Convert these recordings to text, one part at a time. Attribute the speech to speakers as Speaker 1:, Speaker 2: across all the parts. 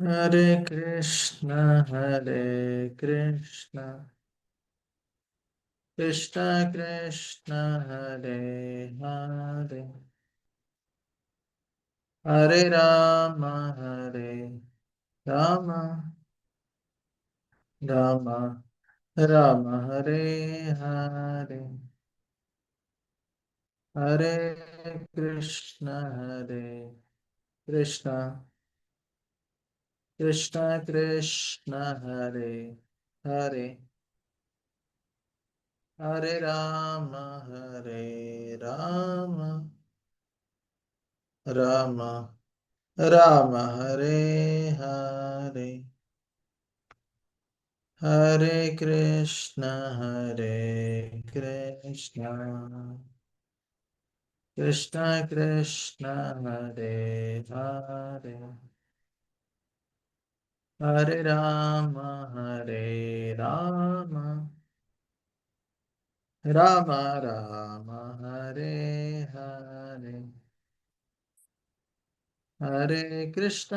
Speaker 1: हरे कृष्ण हरे कृष्ण कृष्ण कृष्ण हरे हरे हरे हरे राम राम राम हरे हरे हरे कृष्ण कृष्ण कृष्ण कृष्ण हरे हरे हरे राम राम राम हरे हरे हरे कृष्ण कृष्ण कृष्ण हरे हरे हरे राम राम राम हरे हरे हरे कृष्ण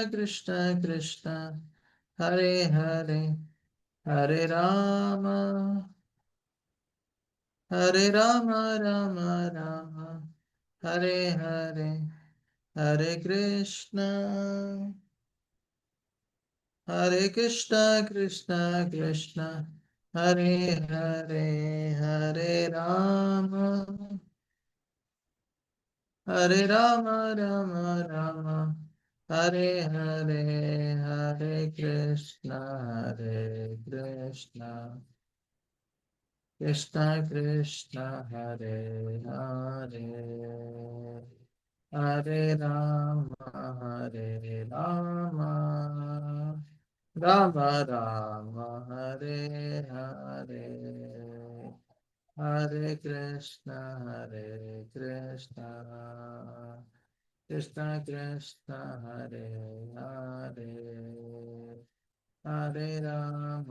Speaker 1: कृष्ण कृष्ण हरे हरे हरे राम राम राम हरे हरे हरे कृष्ण कृष्ण कृष्ण हरे हरे हरे राम राम राम हरे हरे हरे कृष्ण कृष्ण कृष्ण हरे हरे हरे राम राम राम हरे हरे हरे कृष्ण कृष्ण कृष्ण हरे हरे हरे राम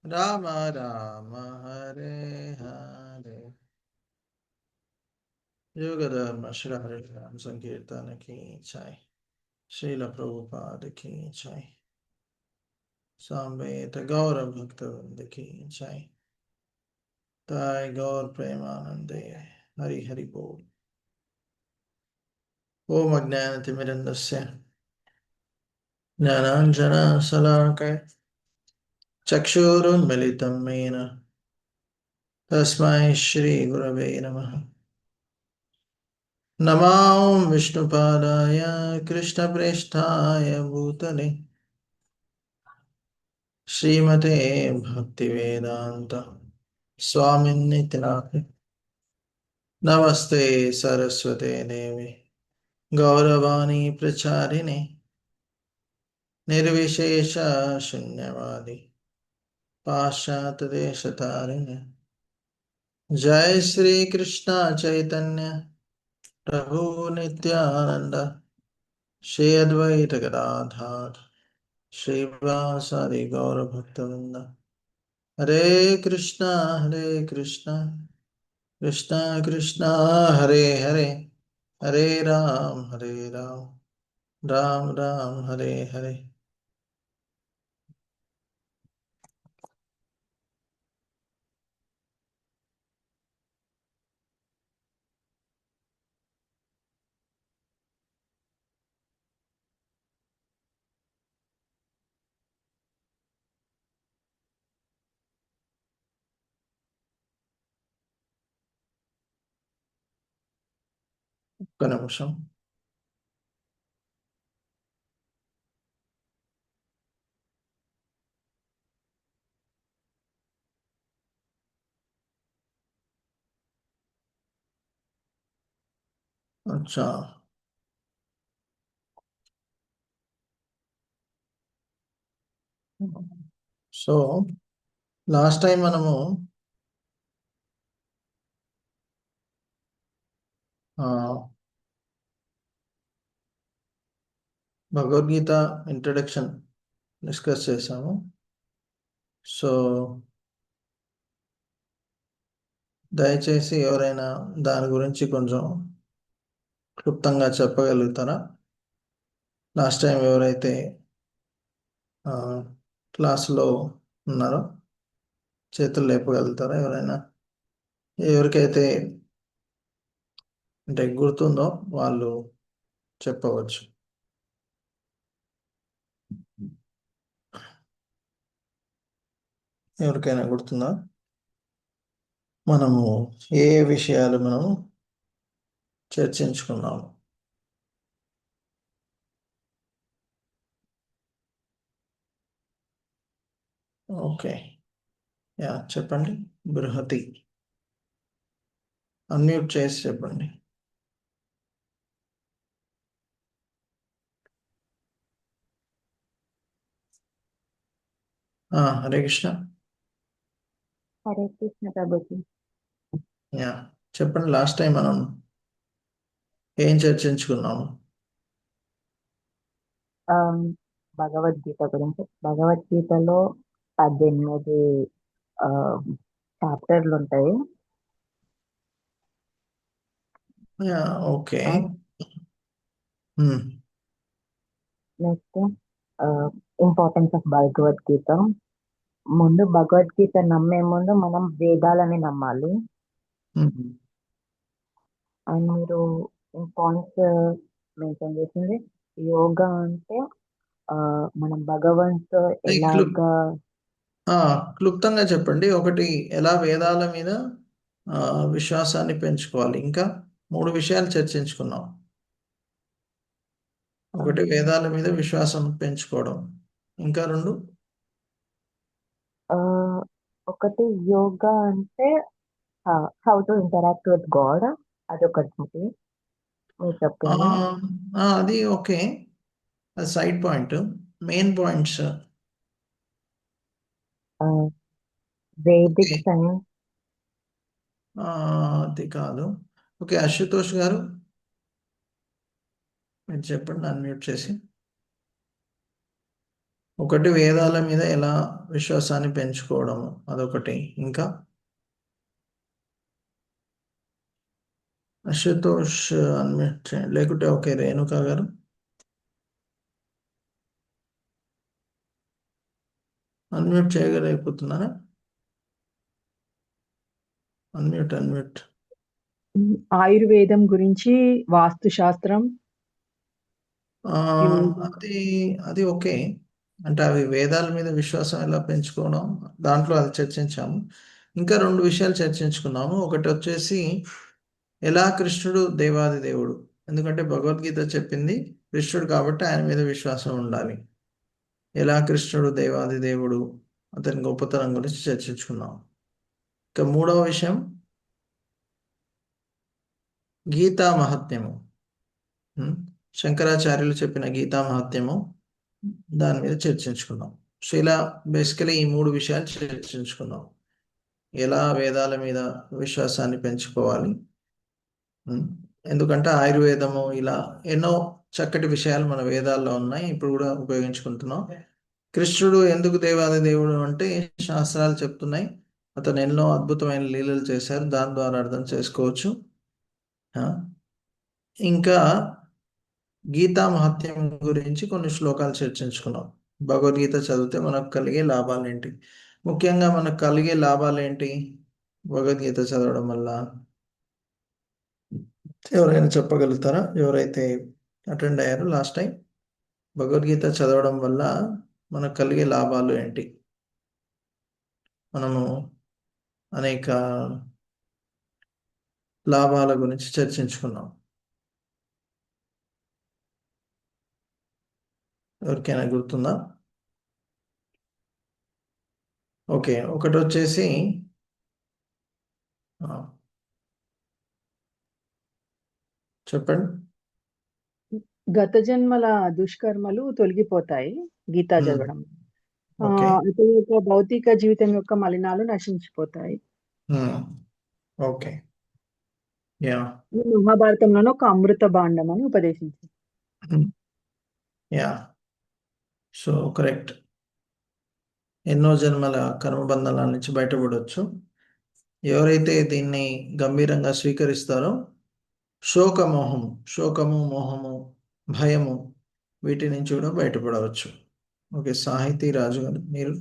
Speaker 1: राम राम हरे हरे युग धर्म श्री हरे राम संकीर्तन की जय। श्रील प्रभुपाद की जय। सामवेद गौर भक्त वृंद की जय। ताय गौर प्रेमानंदे हरि हरि बोल। ओम अज्ञानतिमिरन्दस्य ज्ञानाञ्जनशलाकया चक्षुरुन्मिलितं येन तस्मै श्रीगुरवे नमः। नमो विष्णुपादाय कृष्णप्रेष्ठाय भूतले श्रीमते भक्तिवेदान्त स्वामिन्निति नाथे। नमस्ते सरस्वते देवे गौरवाणी प्रचारिणे निर्विशेष शून्यवादी पाश्चात्यदेशतारिणे। जय श्री कृष्ण चैतन्य प्रभु नित्यानंद श्री अद्वैत गदाधर श्रीवासादि गौर भक्तवृंद। हरे कृष्णा कृष्णा कृष्णा हरे हरे हरे राम राम राम हरे हरे। ఒక్క నిమిషం. అచ్చా. సో లాస్ట్ టైం మనము ఆ, భగవద్గీత ఇంట్రడక్షన్ డిస్కస్ చేసాము. సో దయచేసి ఎవరైనా దాని గురించి కొంచెం క్లుప్తంగా చెప్పగలుగుతారా? లాస్ట్ టైం ఎవరైతే క్లాసులో ఉన్నారో చేతులు లేపగలుగుతారా ఎవరైనా? ఎవరికైతే అంటే గుర్తుందో వాళ్ళు చెప్పవచ్చు. ఎవరికైనా గుర్తుందా? మనము ఏ ఏ విషయాలు మనము చర్చించుకున్నాము? ఓకే, యా చెప్పండి. బృహతి అన్మ్యూట్ చేసి చెప్పండి. హరే కృష్ణ.
Speaker 2: హరే కృష్ణ ప్రభుజీ.
Speaker 1: యా చెప్పండి. లాస్ట్ టైం మనం ఏం చర్చించుకున్నాము?
Speaker 2: ఆమ్, భగవద్గీత గురించి. భగవద్గీతలో 18 చాప్టర్లు ఉంటాయి.
Speaker 1: Yeah okay.
Speaker 2: Next importance of Bhagavad Gita. ముందు భగవద్గీత నమ్మే ముందు మనం వేదాలని నమ్మాలి. అండ్ మీరు పాయింట్స్ మెన్షన్ చేసింది యోగా అంటే మనం భగవంతు ఎలాగా
Speaker 1: క్లుప్తంగా చెప్పండి. ఒకటి, ఎలా వేదాల మీద విశ్వాసాన్ని పెంచుకోవాలి. ఇంకా 3 విషయాలు చర్చించుకున్నాం. ఒకటి, వేదాల మీద విశ్వాసం పెంచుకోవడం. ఇంకా 2
Speaker 2: ఆ, ఒకటి యోగా అంటే how to interact with God, అదొకటి మీరు చెప్పింది.
Speaker 1: అది ఓకే, అది side point. Main points
Speaker 2: Vedic science.
Speaker 1: అది కాదు. ఓకే, అశుతోష్ గారు మీరు చెప్పండి అన్మ్యూట్ చేసి. ఒకటి, వేదాల మీద ఎలా విశ్వాసాన్ని పెంచుకోవడము, అదొకటి. ఇంకా అశుతోష్ అన్మ్యూట్ చేయండి, లేకుంటే ఓకే రేణుకా గారు అన్మ్యూట్ చేయగలేకపోతున్నారా? అన్మ్యూట్.
Speaker 3: ఆయుర్వేదం గురించి, వాస్తు శాస్త్రం,
Speaker 1: ఆ,
Speaker 3: యోగా.
Speaker 1: అది అది ఓకే. అంటే అవి వేదాల మీద విశ్వాసం ఎలా పెంచుకోవడం, దాంట్లో అది చర్చించాము. ఇంకా 2 విషయాలు చర్చించుకున్నాము. ఒకటి వచ్చేసి ఎలా కృష్ణుడు దేవాది దేవుడు, ఎందుకంటే భగవద్గీత చెప్పింది కృష్ణుడు కాబట్టి ఆయన మీద విశ్వాసం ఉండాలి. ఎలా కృష్ణుడు దేవాది దేవుడు, అతని గొప్పతనం గురించి చర్చించుకున్నాం. ఇక 3వ విషయం గీతా మహాత్మ్యము. శంకరాచార్యులు చెప్పిన గీతా మహాత్మ్యము, దాని మీద చర్చించుకున్నాం. సో ఇలా బేసికలీ ఈ 3 విషయాలు చర్చించుకున్నాం. ఎలా వేదాల మీద విశ్వాసాన్ని పెంచుకోవాలి, ఎందుకంటే ఆయుర్వేదము, ఇలా ఎన్నో చక్కటి విషయాలు మన వేదాల్లో ఉన్నాయి, ఇప్పుడు కూడా ఉపయోగించుకుంటున్నాం. కృష్ణుడు ఎందుకు దేవాది దేవుడు అంటే శాస్త్రాలు చెప్తున్నాయి, అతను ఎన్నో అద్భుతమైన లీలలు చేశారు, దాని ద్వారా అర్థం చేసుకోవచ్చు. ఇంకా గీతా మహత్యం గురించి కొన్ని శ్లోకాలు చర్చించుకున్నాం. భగవద్గీత చదివితే మనకు కలిగే లాభాలు ఏంటి, ముఖ్యంగా మనకు కలిగే లాభాలు ఏంటి భగవద్గీత చదవడం వల్ల? ఎవరైనా చెప్పగలుగుతారా? ఎవరైతే అటెండ్ అయ్యారో లాస్ట్ టైం, భగవద్గీత చదవడం వల్ల మనకు కలిగే లాభాలు ఏంటి? మనము అనేక లాభాల గురించి చర్చించుకున్నాం. ఎవరికైనా గుర్తుందా? ఓకే, ఒకటి వచ్చేసి చెప్పండి.
Speaker 3: గత జన్మల దుష్కర్మలు తొలగిపోతాయి గీతా చదవడం.
Speaker 1: ఓకే.
Speaker 3: ఇటు యొక్క భౌతిక జీవితం యొక్క మలినాలు నశించిపోతాయి.
Speaker 1: ఓకే, యా
Speaker 3: ఈ మహాభారతంలోనే ఒక అమృత భాండం అని ఉపదేశించారు.
Speaker 1: Yeah so correct. ఎన్నో జన్మల కర్మబంధనాల నుంచి బయటపడవచ్చు. ఎవరైతే దీన్ని గంభీరంగా స్వీకరిస్తారో శోకము, మోహము, భయము వీటి నుంచి కూడా బయటపడవచ్చు. ఓకే, సాహితీ రాజు గారు మీరు.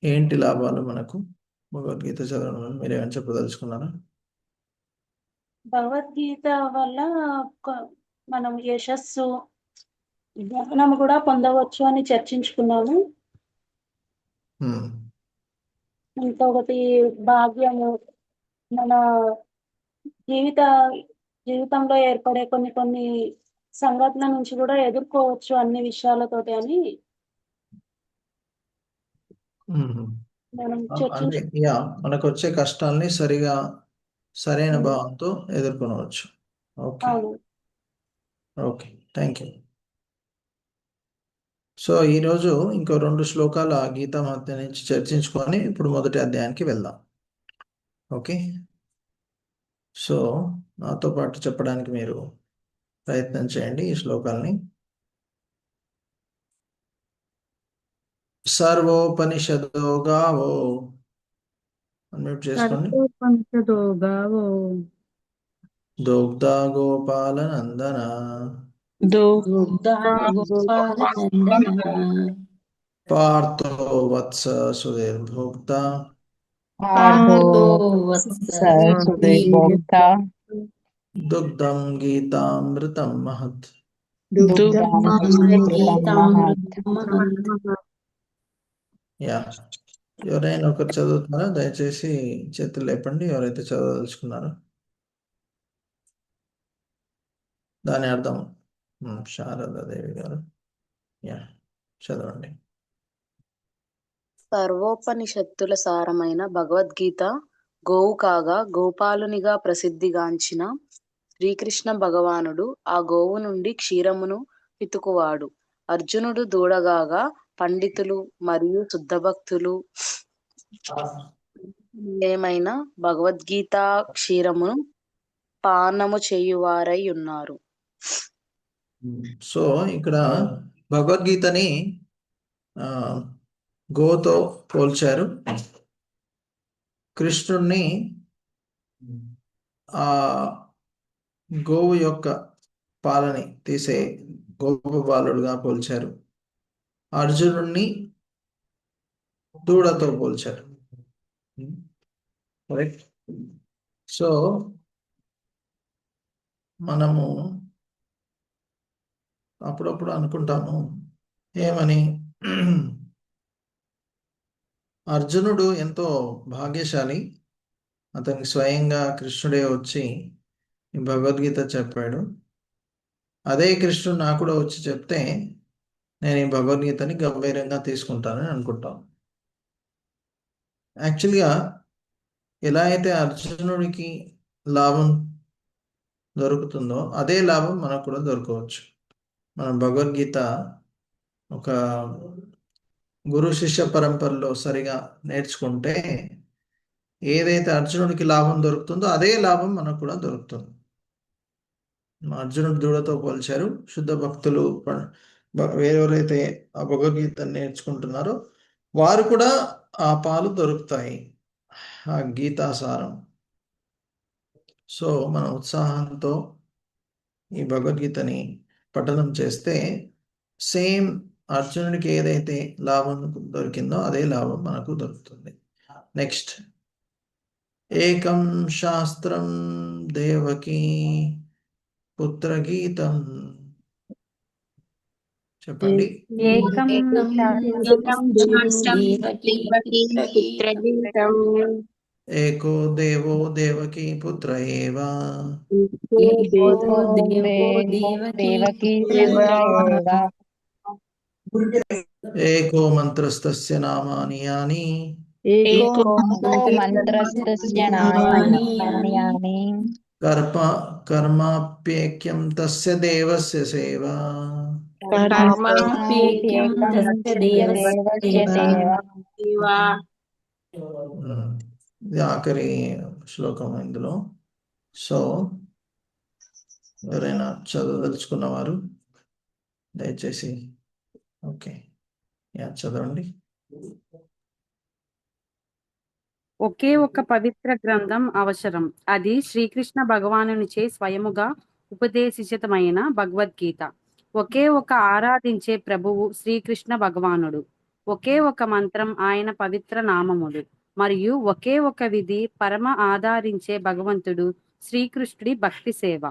Speaker 1: ఏంటి లాభాలు మనకు భగవద్గీత చదవడం వల్ల మీరేమైనా చెప్పదలుచుకున్నారా?
Speaker 4: భగవద్గీత వల్ల మనం యశస్సు జ్ఞానం కూడా పొందవచ్చు అని చర్చించుకున్నాము. ఇంకొకటి భాగ్యము, మన జీవిత జీవితంలో ఏర్పడే కొన్ని సంఘటనల నుంచి కూడా ఎదుర్కోవచ్చు అన్ని విషయాలతోటి అని మనం
Speaker 1: అంటే మనకు వచ్చే కష్టాల్ని సరైన భావంతో ఎదుర్కొనవచ్చు. Okay, okay, thank you. So ఈరోజు ఇంకో 2 శ్లోకాల గీతా మహాత్మ్యం నుంచి చర్చించుకొని ఇప్పుడు మొదటి అధ్యాయానికి వెళ్దాం. ఓకే, సో నాతో పాటు చెప్పడానికి మీరు ప్రయత్నం చేయండి ఈ శ్లోకాల్ని. సర్వోపనిషదో గావో, అన్మ్యూట్ చేసుకోండి.
Speaker 3: సర్వోపనిషదో గావో
Speaker 1: దోగ్ధా గోపాల నందన పార్థో వత్స సుధీర్భోక్త దుగ్ధం గీతామృతం మహత్. యా, ఎవరైనా ఒకరు చదువుతున్నారా? దయచేసి చేతులు లేపండి ఎవరైతే చదవదలుచుకున్నారో. దాని అర్థం శారదాదేవి గారు, యా చదవండి.
Speaker 5: సర్వోపనిషత్తుల సారమైన భగవద్గీత గోవు కాగా గోపాలునిగా ప్రసిద్ధిగాంచిన శ్రీకృష్ణ భగవానుడు ఆ గోవు నుండి క్షీరమును పితుకువాడు. అర్జునుడు దూడగాగా పండితులు మరియు శుద్ధభక్తులు ఏమైనా భగవద్గీత క్షీరమును పానము చేయువారై ఉన్నారు.
Speaker 1: సో ఇక్కడ భగవద్గీతని గోతో పోల్చారు. కృష్ణుణ్ణి ఆ గోవు యొక్క పాలని తీసే గోపబాలుడుగా పోల్చారు. అర్జునుణ్ణి దూడతో పోల్చారు. కరెక్ట్. సో మనము అప్పుడప్పుడు అనుకుంటాము ఏమని, అర్జునుడు ఎంతో భాగ్యశాలి, అతనికి స్వయంగా కృష్ణుడే వచ్చి భగవద్గీత చెప్పాడు. అదే కృష్ణుడు నాకు కూడా వచ్చి చెప్తే నేను ఈ భగవద్గీతని గంభీరంగా తీసుకుంటానని అనుకుంటాం. యాక్చువల్గా ఎలా అయితే అర్జునుడికి లాభం దొరుకుతుందో అదే లాభం మనకు కూడా దొరకవచ్చు. మనం భగవద్గీత ఒక గురు శిష్య పరంపరలో సరిగా నేర్చుకుంటే ఏదైతే అర్జునుడికి లాభం దొరుకుతుందో అదే లాభం మనకు కూడా దొరుకుతుంది. అర్జునుడు దూడతో పోల్చారు. శుద్ధ భక్తులు ఎవరైతే ఆ భగవద్గీతను నేర్చుకుంటున్నారో వారు కూడా ఆ పాలు దొరుకుతాయి, ఆ గీతాసారం. సో మన ఉత్సాహంతో ఈ భగవద్గీతని పఠనం చేస్తే సేమ్ అర్జునుడికి ఏదైతే లాభం దొరికిందో అదే లాభం మనకు దొరుకుతుంది. నెక్స్ట్, ఏకం శాస్త్రం దేవకీ పుత్ర గీతం. చెప్పండి. ఏకో దేవో దేవకీ పుత్ర ఏవ ఏకో మంత్రస్తస్య నామాని యాని కర్మాప్యేక్యం తస్య దేవస్య సేవా. ఇది ఆఖరి శ్లోకం ఇందులో. సో ఎవరైనా చదవదలుచుకున్నవారు దయచేసి. ఓకే, చదవండి.
Speaker 6: ఒకే ఒక పవిత్ర గ్రంథం అవసరం. అది శ్రీకృష్ణ భగవానునిచే స్వయముగా ఉపదేశితమైన భగవద్గీత. ఒకే ఒక ఆరాధించే ప్రభువు శ్రీకృష్ణ భగవానుడు. ఒకే ఒక మంత్రం ఆయన పవిత్ర నామములు. మరియు ఒకే ఒక విధి పరమ ఆధారించే భగవంతుడు శ్రీకృష్ణుడి భక్తి సేవ.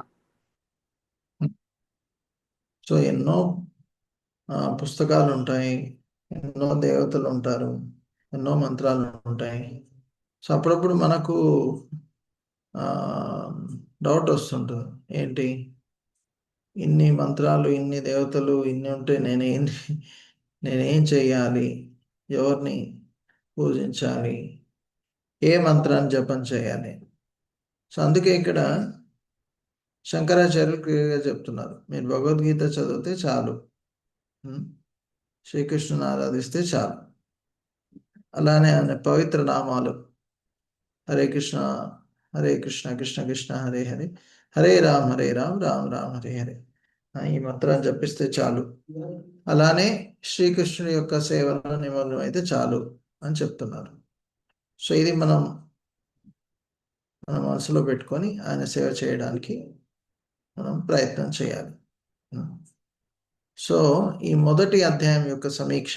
Speaker 1: సో ఎన్నో పుస్తకాలు ఉంటాయి, ఎన్నో దేవతలు ఉంటారు, ఎన్నో మంత్రాలు ఉంటాయి. సో అప్పుడప్పుడు మనకు డౌట్ వస్తుంటుంది, ఏంటి ఇన్ని మంత్రాలు, ఇన్ని దేవతలు, ఇన్ని ఉంటే నేనేం చెయ్యాలి, ఎవరిని పూజించాలి, ఏ మంత్రాన్ని జపం చేయాలి? సో అందుకే ఇక్కడ శంకరాచార్యులు క్లియర్గా చెప్తున్నారు, మీరు భగవద్గీత చదివితే చాలు, శ్రీకృష్ణుని ఆరాధిస్తే చాలు. అలానే ఆయన పవిత్ర నామాలు హరే కృష్ణ హరే కృష్ణ కృష్ణ కృష్ణ హరే హరే, హరే రామ్ రామ్ రామ్ హరే హరే, ఈ మంత్రాన్ని జపిస్తే చాలు. అలానే శ్రీకృష్ణుడి యొక్క సేవలో నిమగ్నం అయితే చాలు అని చెప్తున్నారు. సో ఇది మనం మన మనసులో పెట్టుకొని ఆయన సేవ చేయడానికి మనం ప్రయత్నం చేయాలి. సో ఈ మొదటి అధ్యాయం యొక్క సమీక్ష.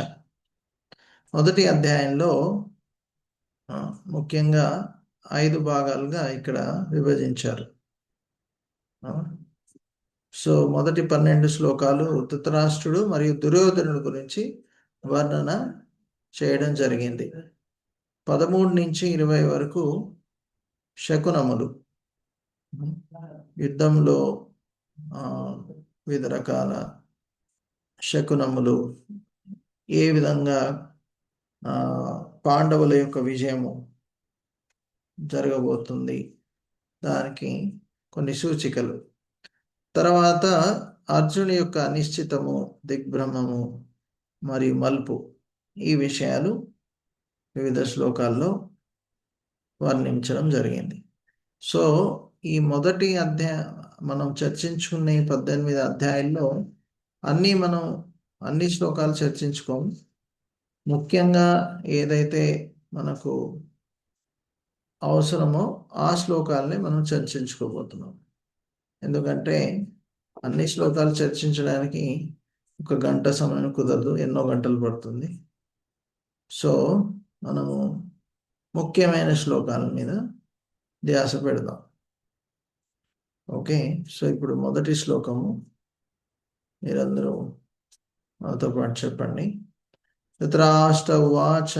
Speaker 1: మొదటి అధ్యాయంలో ముఖ్యంగా 5 భాగాలుగా ఇక్కడ విభజించారు. సో మొదటి 12 శ్లోకాలు ధృతరాష్ట్రుడు మరియు దుర్యోధనుడు గురించి వర్ణన చేయడం జరిగింది. 13 నుంచి 20 వరకు శకునములు, యుద్ధంలో వివిధ రకాల శకునములు, ఏ విధంగా పాండవుల యొక్క విజయము జరగబోతుంది, దానికి కొన్ని సూచికలు. తర్వాత అర్జునుడి యొక్క అనిశ్చితము, దిగ్భ్రమము మరియు మలుపు, ఈ విషయాలు వివిధ శ్లోకాల్లో వర్ణించడం జరిగింది. సో ఈ మొదటి మనం చర్చించుకునే 18 అధ్యాయాల్లో అన్ని శ్లోకాలు చర్చించుకోము. ముఖ్యంగా ఏదైతే మనకు అవసరమో ఆ శ్లోకాలని మనం చర్చించుకోబోతున్నాం. ఎందుకంటే అన్ని శ్లోకాలు చర్చించడానికి 1 గంట సమయం కుదరదు, ఎన్నో గంటలు పడుతుంది. సో మనము ముఖ్యమైన శ్లోకాల మీద ధ్యాస పెడదాం. ఓకే, సో ఇప్పుడు మొదటి శ్లోకము మీరందరూ నాతో పాటు చెప్పండి. ధృతరాష్ట్ర ఉవాచ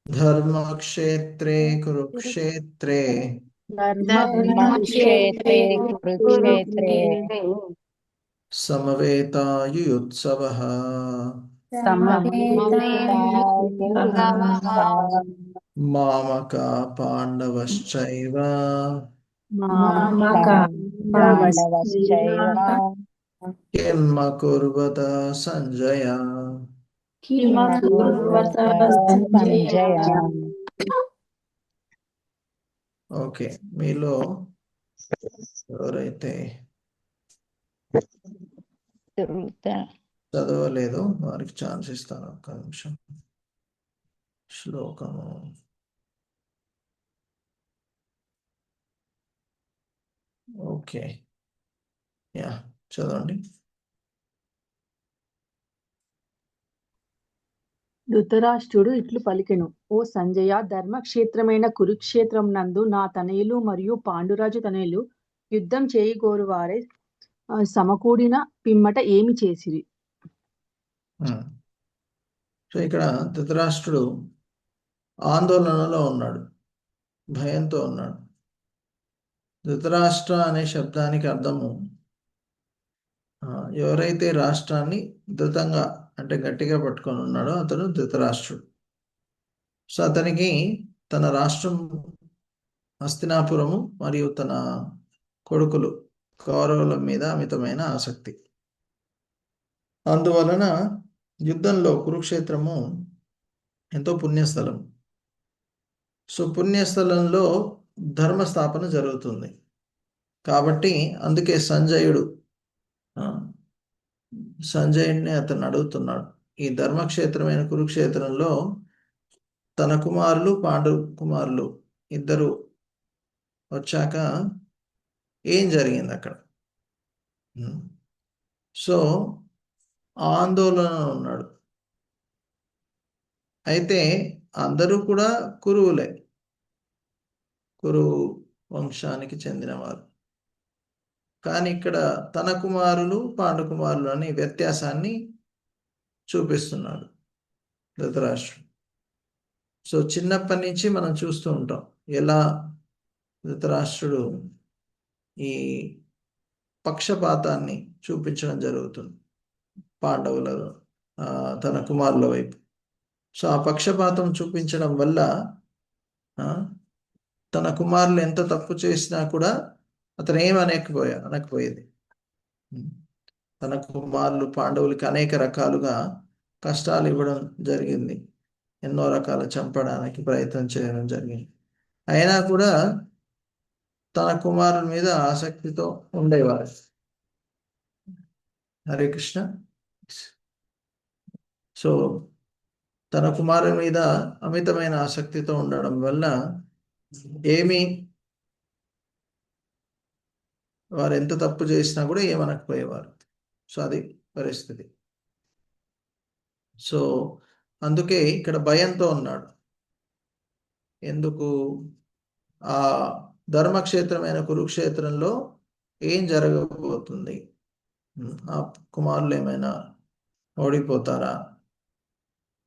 Speaker 1: ధర్మక్షేత్రే కురుక్షేత్రే సమవేతాయుయుత్సవః మామకా పాండవశ్చైవ కిం అకుర్వత సంజయ. ఓకే, మీలో ఎవరైతే చదవలేదో వారికి ఛాన్స్ ఇస్తాను. 1 నిమిషం. శ్లోకము ఓకే, చదవండి.
Speaker 3: ధృతరాష్ట్రుడు ఇట్లు పలికెను, ఓ సంజయ, ధర్మక్షేత్రమైన కురుక్షేత్రం నందు నా తనయులు మరియు పాండురాజు తనయులు యుద్ధం చేయగోరు వారే సమకూడిన పిమ్మట ఏమి చేసిరి?
Speaker 1: సో ఇక్కడ ధృతరాష్ట్రుడు ఆందోళనలో ఉన్నాడు, భయంతో ఉన్నాడు. ధృతరాష్ట్ర అనే శబ్దానికి అర్థము ఎవరైతే రాష్ట్రాన్ని ధృతంగా అంటే గట్టిగా పట్టుకొని ఉన్నాడో అతను ధృతరాష్ట్రుడు. సో అతనికి తన రాష్ట్రం హస్తినాపురము మరియు తన కొడుకులు కౌరవుల మీద అమితమైన ఆసక్తి. అందువలన యుద్ధంలో కురుక్షేత్రము ఎంతో పుణ్యస్థలం. సో పుణ్యస్థలంలో ధర్మస్థాపన జరుగుతుంది కాబట్టి అందుకే సంజయుడు ఆ, సంజయుడిని అతను అడుగుతున్నాడు, ఈ ధర్మక్షేత్రమైన కురుక్షేత్రంలో తన కుమారులు పాండు కుమారులు ఇద్దరు వచ్చాక ఏం జరిగింది అక్కడ. సో ఆందోళన ఉన్నాడు. అయితే అందరూ కూడా కురువులే, కురు వంశానికి చెందినవారు. కానీ ఇక్కడ తన కుమారులు పాండు కుమారులు అనే వ్యత్యాసాన్ని చూపిస్తున్నాడు ధృతరాష్ట్రుడు. సో చిన్నప్పటి నుంచి మనం చూస్తూ ఉంటాం ఎలా ధృతరాష్ట్రుడు ఈ పక్షపాతాన్ని చూపించడం జరుగుతుంది పాండవుల తన కుమారుల వైపు. సో ఆ పక్షపాతం చూపించడం వల్ల తన కుమారులు ఎంత తప్పు చేసినా కూడా అతను అనకపోయేది. తన కుమారులు పాండవులకి అనేక రకాలుగా కష్టాలు ఇవ్వడం జరిగింది, ఎన్నో రకాల చంపడానికి ప్రయత్నం చేయడం జరిగింది. అయినా కూడా తన కుమారుల మీద ఆసక్తితో ఉండేవారు. హరే కృష్ణ. సో తన కుమారుల మీద అమితమైన ఆసక్తితో ఉండడం వల్ల వారు ఎంత తప్పు చేసినా కూడా ఏమనకపోయేవారు. సో అది పరిస్థితి. సో అందుకే ఇక్కడ భయంతో ఉన్నాడు. ఎందుకు? ఆ ధర్మక్షేత్రమైన కురుక్షేత్రంలో ఏం జరగబోతుంది, ఆ కుమారులు ఏమైనా ఓడిపోతారా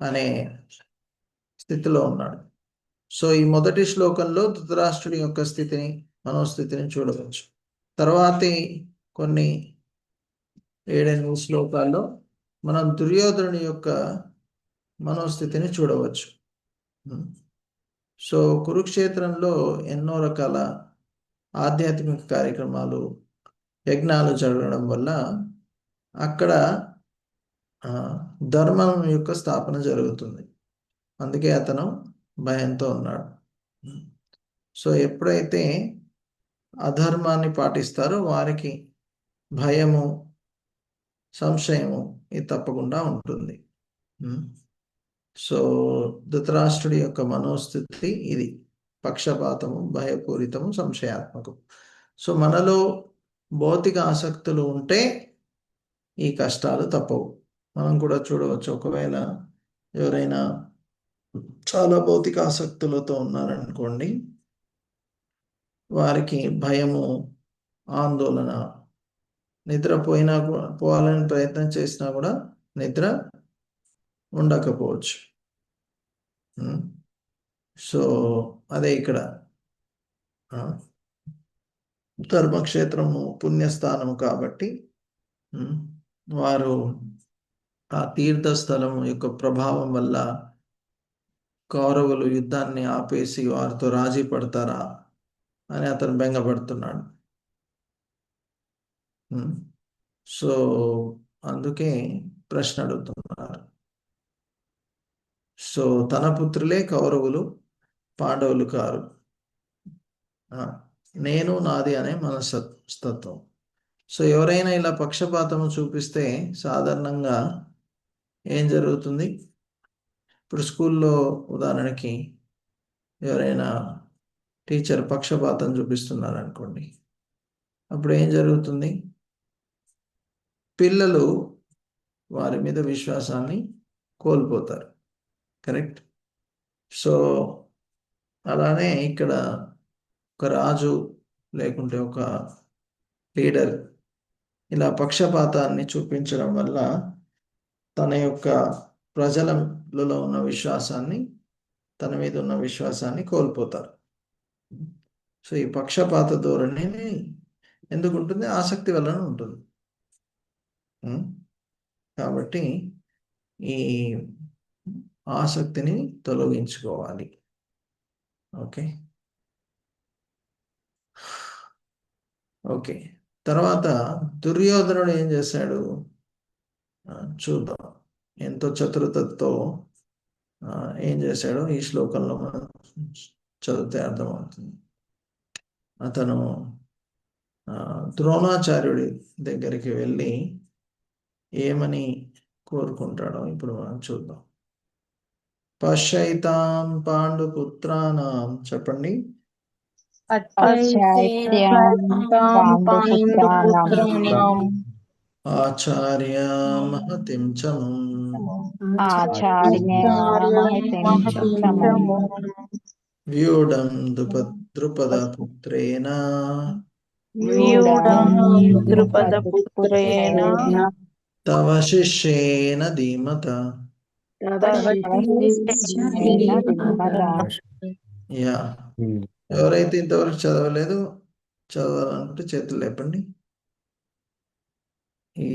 Speaker 1: అనే స్థితిలో ఉన్నాడు. సో ఈ మొదటి శ్లోకంలో ధృతరాష్ట్రుడి యొక్క మనోస్థితిని చూడవచ్చు. తర్వాతి కొన్ని 7-8 శ్లోకాల్లో మనం దుర్యోధనుని యొక్క మనోస్థితిని చూడవచ్చు. సో కురుక్షేత్రంలో ఎన్నో రకాల ఆధ్యాత్మిక కార్యక్రమాలు, యజ్ఞాలు జరగడం వల్ల అక్కడ ధర్మం యొక్క స్థాపన జరుగుతుంది. అందుకే అతను భయంతో ఉన్నాడు. సో ఎప్పుడైతే అధర్మాన్ని పాటిస్తారో వారికి భయము, సంశయము ఇది తప్పకుండా ఉంటుంది. సో ధృతరాష్ట్రుడి యొక్క మనోస్థితి ఇది: పక్షపాతము, భయపూరితము, సంశయాత్మకం. సో మనలో భౌతిక ఆసక్తులు ఉంటే ఈ కష్టాలు తప్పవు. మనం కూడా చూడవచ్చు, ఒకవేళ ఎవరైనా చాలా భౌతిక ఆసక్తులతో ఉన్నారనుకోండి, వారికి భయము, ఆందోళన, పోవాలని ప్రయత్నం చేసినా కూడా నిద్ర ఉండకపోవచ్చు. సో అదే ఇక్కడ ధర్మక్షేత్రము పుణ్యస్థానము కాబట్టి వారు ఆ తీర్థస్థలం యొక్క ప్రభావం వల్ల కౌరవులు యుద్ధాన్ని ఆపేసి వారితో రాజీ పడతారా అని అతను బెంగపడుతున్నాడు. సో అందుకే ప్రశ్న అడుగుతున్నారు. సో తన పుత్రులే కౌరవులు, పాండవులు కారు. నేను నాది అనే మనస్తత్వం. సో ఎవరైనా ఇలా పక్షపాతము చూపిస్తే సాధారణంగా ఏం జరుగుతుంది? ఇప్పుడు స్కూల్లో ఉదాహరణకి ఎవరైనా టీచర్ పక్షపాతం చూపిస్తున్నారు అనుకోండి, అప్పుడు ఏం జరుగుతుంది? పిల్లలు వారి మీద విశ్వాసాన్ని కోల్పోతారు. కరెక్ట్? సో అలానే ఇక్కడ ఒక రాజు లేకుంటే ఒక లీడర్ ఇలా పక్షపాతాన్ని చూపించడం వల్ల తన యొక్క ప్రజలలో ఉన్న విశ్వాసాన్ని, తన మీద ఉన్న విశ్వాసాన్ని కోల్పోతారు. సో ఈ పక్షపాత ధోరణి ఎందుకు ఉంటుంది? ఆసక్తి వలన ఉంటుంది. కాబట్టి ఈ ఆసక్తిని తొలగించుకోవాలి. ఓకే. తర్వాత దుర్యోధనుడు ఏం చేశాడు చూద్దాం. ఎంతో చతురతతో ఏం చేశాడో ఈ శ్లోకంలో మనం చదివితే అర్థమవుతుంది. అతను ద్రోణాచార్యుడి దగ్గరికి వెళ్ళి ఏమని కోరుకుంటాడో ఇప్పుడు మనం చూద్దాం. పశ్యైతాం పాండుపుత్రానాం, చెప్పండి.
Speaker 2: పశ్చాత్యాం పాండుపుత్రాణం
Speaker 1: ఆచార్య మహతిం చమం
Speaker 2: ఆచార్యమహితిం చమం
Speaker 1: వ్యూఢం ద్రుపదపుత్రేణ
Speaker 2: వ్యూఢం ద్రుపదపుత్రేణ
Speaker 1: తవ శిష్యేన ధీమత. యా, ఎవరైతే ఇంతవరకు చదవలేదు, చదవాలనుకుంటే చేతులు లేపండి. ఈ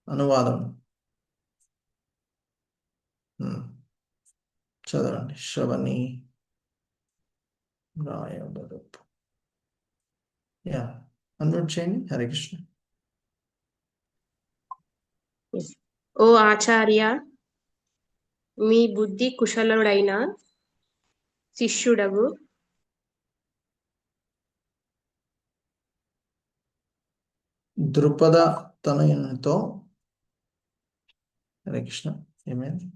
Speaker 1: అనువాదం చదవండి. శ్రవణి రాయబరపు. యా, అన్మ్యూట్ చేయండి. హరే కృష్ణ.
Speaker 7: ఓ ఆచార్య, మీ బుద్ధి కుశలుడైన శిష్యుడగు
Speaker 1: ద్రుపద తనయునితో. హరే కృష్ణ. ఏమైంది?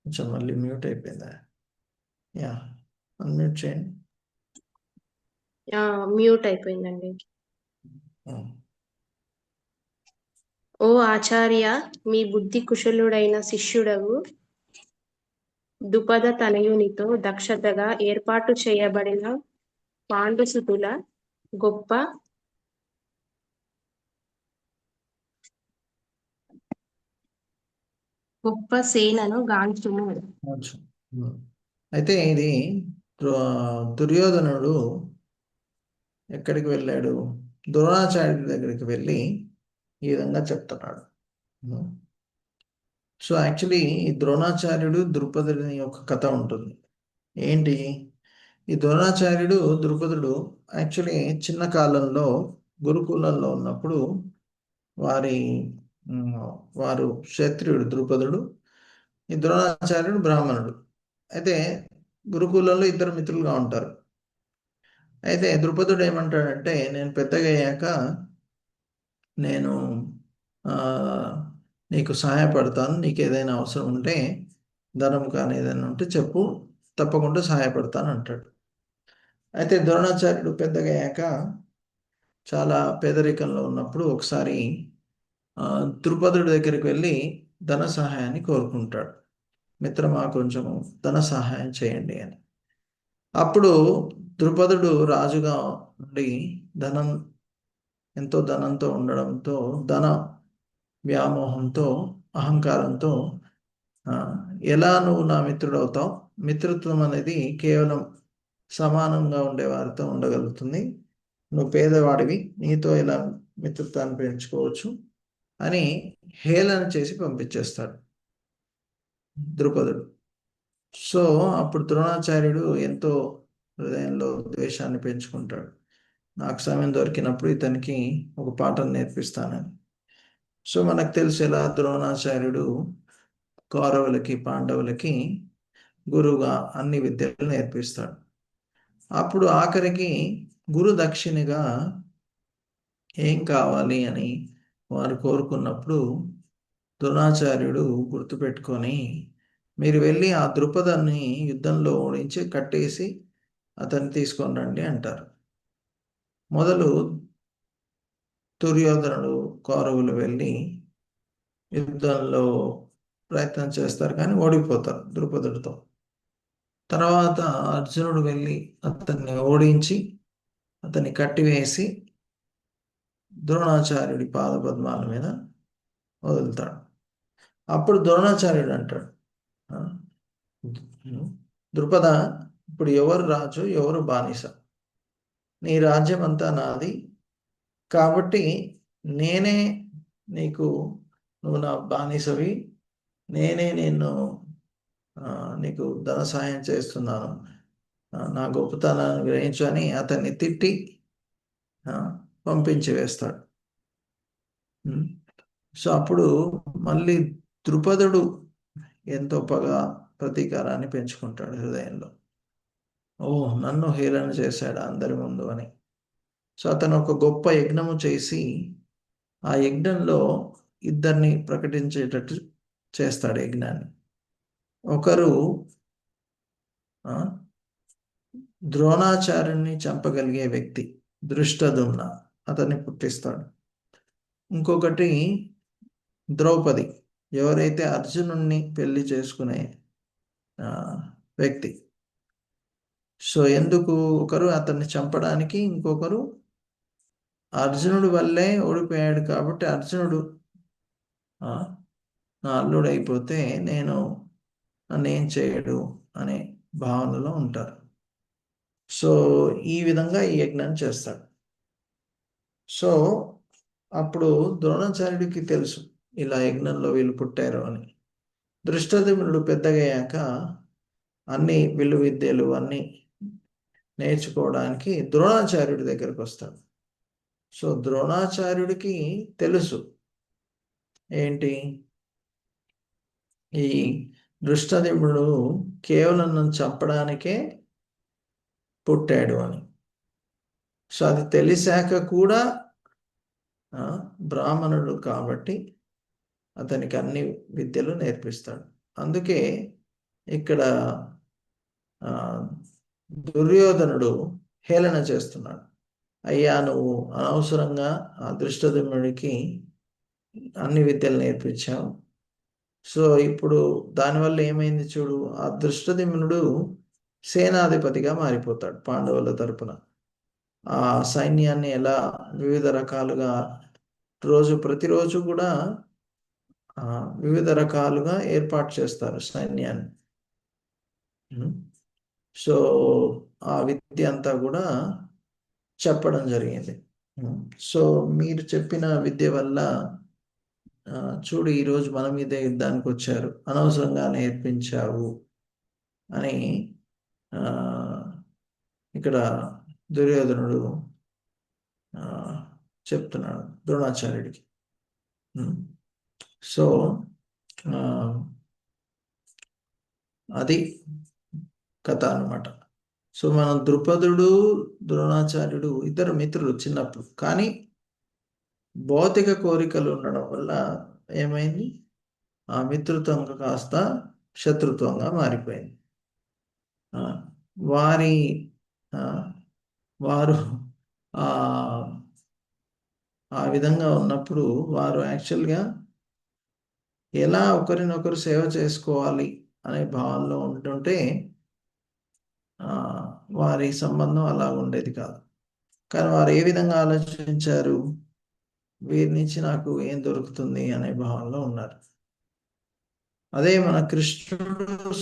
Speaker 1: కొంచెం మళ్ళీ మ్యూట్ అయిపోయిందా? యా, అన్మ్యూట్ చేయండి.
Speaker 7: మ్యూట్ అయిపోయిందండి. ఓ ఆచార్య, మీ బుద్ధి కుశలుడైన శిష్యుడగు ద్రుపద తనయునితో దక్షతగా ఏర్పాటు చేయబడిన పాండుసుతుల గొప్ప సేనను గాంచుము.
Speaker 1: అయితే ఇది దుర్యోధనుడు ఎక్కడికి వెళ్ళాడు? ద్రోణాచార్యుడి దగ్గరికి వెళ్ళి ఈ విధంగా చెప్తున్నాడు. సో యాక్చువల్లీ ఈ ద్రోణాచార్యుడు ద్రుపదుని యొక్క కథ ఉంటుంది. ఏంటి? ఈ ద్రోణాచార్యుడు ద్రుపదుడు యాక్చువల్లీ చిన్న కాలంలో గురుకులంలో ఉన్నప్పుడు వారు క్షత్రియుడు ద్రుపదుడు, ఈ ద్రోణాచార్యుడు బ్రాహ్మణుడు. అయితే గురుకులంలో ఇద్దరు మిత్రులుగా ఉంటారు. అయితే ద్రుపదుడు ఏమంటాడంటే, నేను పెద్దగా అయ్యాక నేను నీకు సహాయపడతాను, నీకు ఏదైనా అవసరం ఉంటే, ధనం కానీ ఏదైనా ఉంటే చెప్పు, తప్పకుండా సహాయపడతాను అంటాడు. అయితే ద్రోణాచార్యుడు పెద్దగా అయ్యాక చాలా పేదరికంలో ఉన్నప్పుడు ఒకసారి ద్రుపదుడి దగ్గరికి వెళ్ళి ధన సహాయాన్ని కోరుకుంటాడు. మిత్రమా, కొంచెం ధన సహాయం చేయండి అని. అప్పుడు ద్రుపదుడు రాజుగా ఉండి ఎంతో ధనంతో ఉండడంతో, ధన వ్యామోహంతో, అహంకారంతో, ఎలా నువ్వు నా మిత్రుడు అవుతావు? మిత్రత్వం అనేది కేవలం సమానంగా ఉండే వారితో ఉండగలుగుతుంది. నువ్వు పేదవాడివి, నీతో ఎలా మిత్రత్వాన్ని పెంచుకోవచ్చు అని హేళన చేసి పంపించేస్తాడు ద్రుపదుడు. సో అప్పుడు ద్రోణాచార్యుడు ఎంతో హృదయంలో ద్వేషాన్ని పెంచుకుంటాడు. నాకు సమయం దొరికినప్పుడు ఇతనికి ఒక పాఠం నేర్పిస్తానని. సో మనకు తెలుసు ఎలా ద్రోణాచార్యుడు కౌరవులకి పాండవులకి గురువుగా అన్ని విద్యలు నేర్పిస్తాడు. అప్పుడు ఆఖరికి గురు దక్షిణగా ఏం కావాలి అని వారు కోరుకున్నప్పుడు ద్రోణాచార్యుడు గుర్తుపెట్టుకొని, మీరు వెళ్ళి ఆ ద్రుపదాన్ని యుద్ధంలో ఓడించి కట్టేసి అతన్ని తీసుకొని రండి అంటారు. మొదలు దుర్యోధనుడు కౌరవులు వెళ్ళి యుద్ధంలో ప్రయత్నం చేస్తారు, కానీ ఓడిపోతారు ద్రుపదుడితో. తర్వాత అర్జునుడు వెళ్ళి అతన్ని ఓడించి అతన్ని కట్టివేసి ద్రోణాచార్యుడి పాదపద్మాల మీద వదులుతాడు. అప్పుడు ద్రోణాచార్యుడు అంటాడు, ద్రుపద, ఇప్పుడు ఎవరు రాజు, ఎవరు బానిస? నీ రాజ్యం అంతా నాది, కాబట్టి నేనే నువ్వు నా బానిసవి, నేనే నీకు ధన సహాయం చేస్తున్నాను, నా గొప్పతనాన్ని గ్రహించు అని అతన్ని తిట్టి పంపించి వేస్తాడు. సో అప్పుడు మళ్ళీ ద్రుపదుడు ఎంతో పగ ప్రతీకారాన్ని పెంచుకుంటాడు హృదయంలో. ఓ నన్ను హేళన చేశాడు అందరి ముందు అని. సో అతను ఒక గొప్ప యజ్ఞము చేసి ఆ యజ్ఞంలో ఇద్దరిని ప్రకటించేటట్టు చేస్తాడు యజ్ఞాన్ని. ఒకరు ద్రోణాచార్యుని చంపగలిగే వ్యక్తి దృష్టదుమ్న, అతన్ని పుట్టిస్తాడు. ఇంకొకటి ద్రౌపది, ఎవరైతే అర్జునుణ్ణి పెళ్లి చేసుకునే వ్యక్తి. సో ఎందుకు ఒకరు అతన్ని చంపడానికి, ఇంకొకరు అర్జునుడి వల్లే ఓడిపోయాడు కాబట్టి అర్జునుడు నా అల్లుడు అయిపోతే నన్ను ఏం చేయడు అనే భావనలో ఉంటారు. సో ఈ విధంగా ఈ యజ్ఞాన్ని చేస్తాడు. సో అప్పుడు ద్రోణాచార్యుడికి తెలుసు ఇలా యజ్ఞంలో వీళ్ళు పుట్టారు అని. దృష్టద్యుమ్నుడు పెద్దగయ్యాక అన్ని విల్లు విద్యలు అన్నీ నేర్చుకోవడానికి ద్రోణాచార్యుడి దగ్గరకు వస్తాడు. సో ద్రోణాచార్యుడికి తెలుసు ఏంటి, ఈ దృష్టద్యుమ్నుడు కేవలం నన్ను చంపడానికే పుట్టాడు అని. సో అది తెలిసాక కూడా బ్రాహ్మణుడు కాబట్టి అతనికి అన్ని విద్యలు నేర్పిస్తాడు. అందుకే ఇక్కడ దుర్యోధనుడు హేళన చేస్తున్నాడు, అయ్యా నువ్వు అనవసరంగా ఆ దృష్టద్యుమ్నుడికి అన్ని విద్యలు నేర్పించావు. సో ఇప్పుడు దానివల్ల ఏమైంది చూడు, ఆ దృష్టద్యుమ్నుడు సేనాధిపతిగా మారిపోతాడు పాండవుల తరపున. ఆ సైన్యాన్ని ఎలా వివిధ రకాలుగా ప్రతిరోజు కూడా వివిధ రకాలుగా ఏర్పాటు చేస్తారు సైన్యాన్ని. సో ఆ విద్య అంతా కూడా చెప్పడం జరిగింది. సో మీరు చెప్పిన విద్య వల్ల చూడు ఈరోజు మన మీదే యుద్ధానికి వచ్చారు, అనవసరంగా నేర్పించావు అని ఇక్కడ దుర్యోధనుడు చెప్తున్నాడు ద్రోణాచార్యుడికి. సో అది కథ అన్నమాట. సో మనం ద్రుపదుడు ద్రోణాచార్యుడు ఇద్దరు మిత్రులు చిన్నప్పుడు, కానీ భౌతిక కోరికలు ఉండడం వల్ల ఏమైంది, ఆ మిత్రుత్వం కాస్త శత్రుత్వంగా మారిపోయింది. వారు ఆ విధంగా ఉన్నప్పుడు వారు యాక్చువల్గా ఎలా ఒకరినొకరు సేవ చేసుకోవాలి అనే భావనలో ఉంటుంటే వారి సంబంధం అలా ఉండేది కాదు. కానీ వారు ఏ విధంగా ఆలోచించారు, వీరి నుంచి నాకు ఏం దొరుకుతుంది అనే భావనలో ఉన్నారు. అదే మన కృష్ణుడు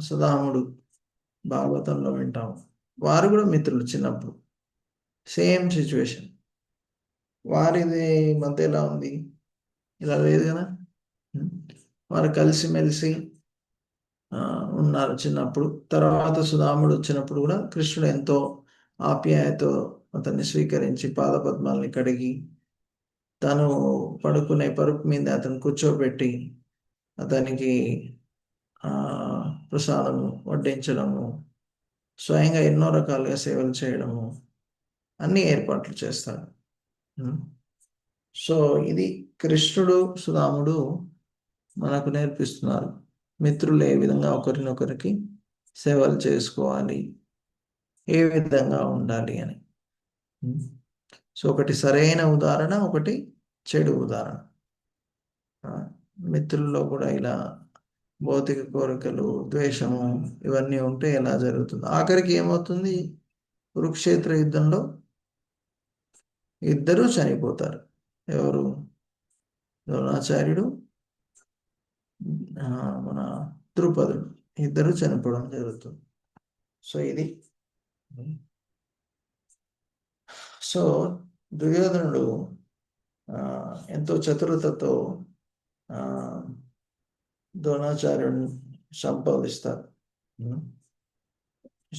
Speaker 1: సుధాముడు భాగవతంలో వింటాము, వారు కూడా మిత్రులు చిన్నప్పుడు, సేమ్ సిచ్యువేషన్. వారిది మధ్య ఎలా ఉంది, ఇలా లేదు కదా. వారు కలిసిమెలిసి ఉన్నారు చిన్నప్పుడు. తర్వాత సుధాముడు వచ్చినప్పుడు కూడా కృష్ణుడు ఎంతో ఆప్యాయతో అతన్ని స్వీకరించి పాదపద్మాలని కడిగి తను పడుకునే పరుపు మీద అతను కూర్చోబెట్టి అతనికి ప్రసాదము వడ్డించడము, స్వయంగా ఎన్నో రకాలుగా సేవలు చేయడము, అన్ని ఏర్పాట్లు చేస్తాడు. సో ఇది కృష్ణుడు సుధాముడు మనకు నేర్పిస్తున్నారు, మిత్రులు ఏ విధంగా ఒకరినొకరికి సేవలు చేసుకోవాలి, ఏ విధంగా ఉండాలి అని. సో ఒకటి సరైన ఉదాహరణ, ఒకటి చెడు ఉదాహరణ. మిత్రుల్లో కూడా ఇలా భౌతిక కోరికలు, ద్వేషము ఇవన్నీ ఉంటే ఎలా జరుగుతుంది, ఆఖరికి ఏమవుతుంది, కురుక్షేత్ర యుద్ధంలో ఇద్దరూ చనిపోతారు. ఎవరు, ద్రోణాచార్యుడు మన ద్రుపదుడు, ఇద్దరు చనిపోవడం జరుగుతుంది. సో ఇది. సో దుర్యోధనుడు ఎంతో చతురతతో ద్రోణాచార్యుడిని సంపాదిస్తారు.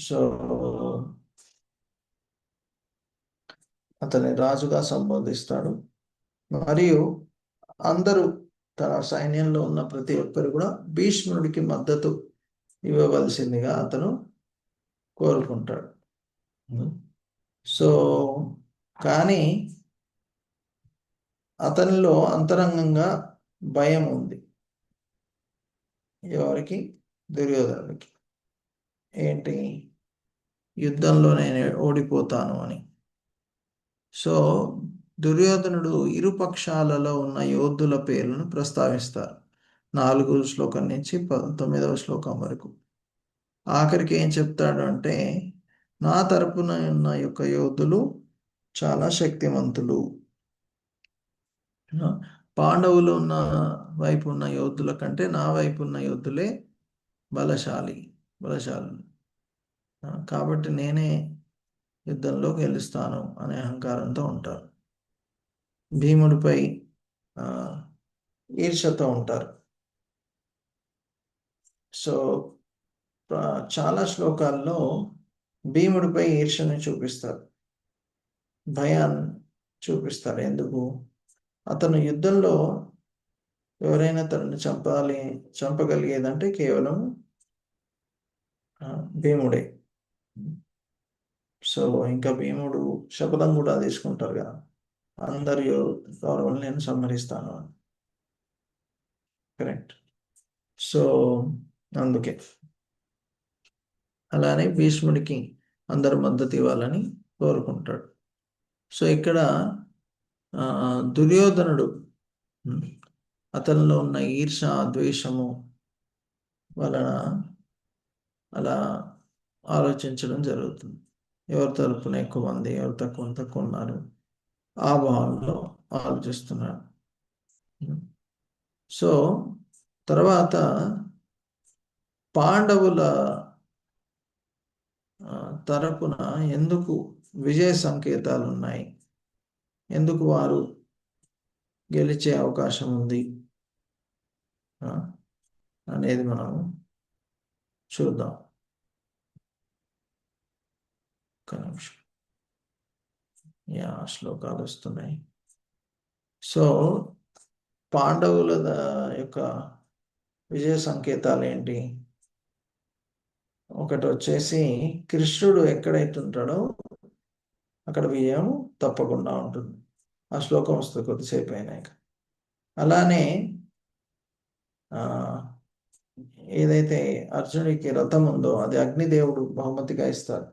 Speaker 1: సో అతని రాజుగా సంబోధిస్తాడు. మరియు అందరూ తన సైన్యంలో ఉన్న ప్రతి ఒక్కరు కూడా భీష్ముడికి మద్దతు ఇవ్వవలసిందిగా అతను కోరుకుంటాడు. సో కానీ అతనిలో అంతరంగంగా భయం ఉంది. ఎవరికి? దుర్యోధనుడికి. ఏంటి? యుద్ధంలో నేను ఓడిపోతాను అని. సో దుర్యోధనుడు ఇరు పక్షాలలో ఉన్న యోధుల పేర్లను ప్రస్తావిస్తారు 4వ శ్లోకం నుంచి 19వ శ్లోకం వరకు. ఆఖరికి ఏం చెప్తాడు అంటే, నా తరపున ఉన్న యొక్క యోధులు చాలా శక్తివంతులు, పాండవులు ఉన్న వైపు ఉన్న యోధుల కంటే నా వైపు ఉన్న యోధులే బలశాలులు, కాబట్టి నేనే యుద్ధంలో గెలుస్తాను అనే అహంకారంతో ఉంటారు. భీముడిపై ఈర్ష్యతో ఉంటారు. సో చాలా శ్లోకాల్లో భీముడిపై ఈర్ష్యని చూపిస్తారు, భయాన్ని చూపిస్తారు. ఎందుకు? అతను యుద్ధంలో ఎవరైనా తనని చంపగలిగేదంటే కేవలం భీముడే. సో ఇంకా భీముడు శపథం కూడా తీసుకుంటారు కదా, అందరి గౌరవం నేను సంహరిస్తాను అని. కరెక్ట్. సో అందుకే అలానే భీష్ముడికి అందరు మద్దతు ఇవ్వాలని కోరుకుంటాడు. సో ఇక్కడ దుర్యోధనుడు అతనిలో ఉన్న ఈర్ష, ద్వేషము వలన అలా ఆలోచించడం జరుగుతుంది. ఎవరి తరపున ఎక్కువ మంది, ఎవరు తక్కువ ఉన్నారు, ఆ భావనలో ఆలోచిస్తున్నాడు. సో తర్వాత పాండవుల తరపున ఎందుకు విజయ సంకేతాలు ఉన్నాయి, ఎందుకు వారు గెలిచే అవకాశం ఉంది అనేది మనం చూద్దాం. ఒక నిమిషం. శ్లోకాలు వస్తున్నాయి. సో పాండవుల యొక్క విజయ సంకేతాలు ఏంటి? ఒకటి వచ్చేసి కృష్ణుడు ఎక్కడైతే ఉంటాడో అక్కడ విజయం తప్పకుండా ఉంటుంది. ఆ శ్లోకం వస్తుంది కొద్దిసేపు అయినాక. అలానే ఏదైతే అర్జునుడికి రథం ఉందో అది అగ్నిదేవుడు బహుమతిగా ఇస్తాడు.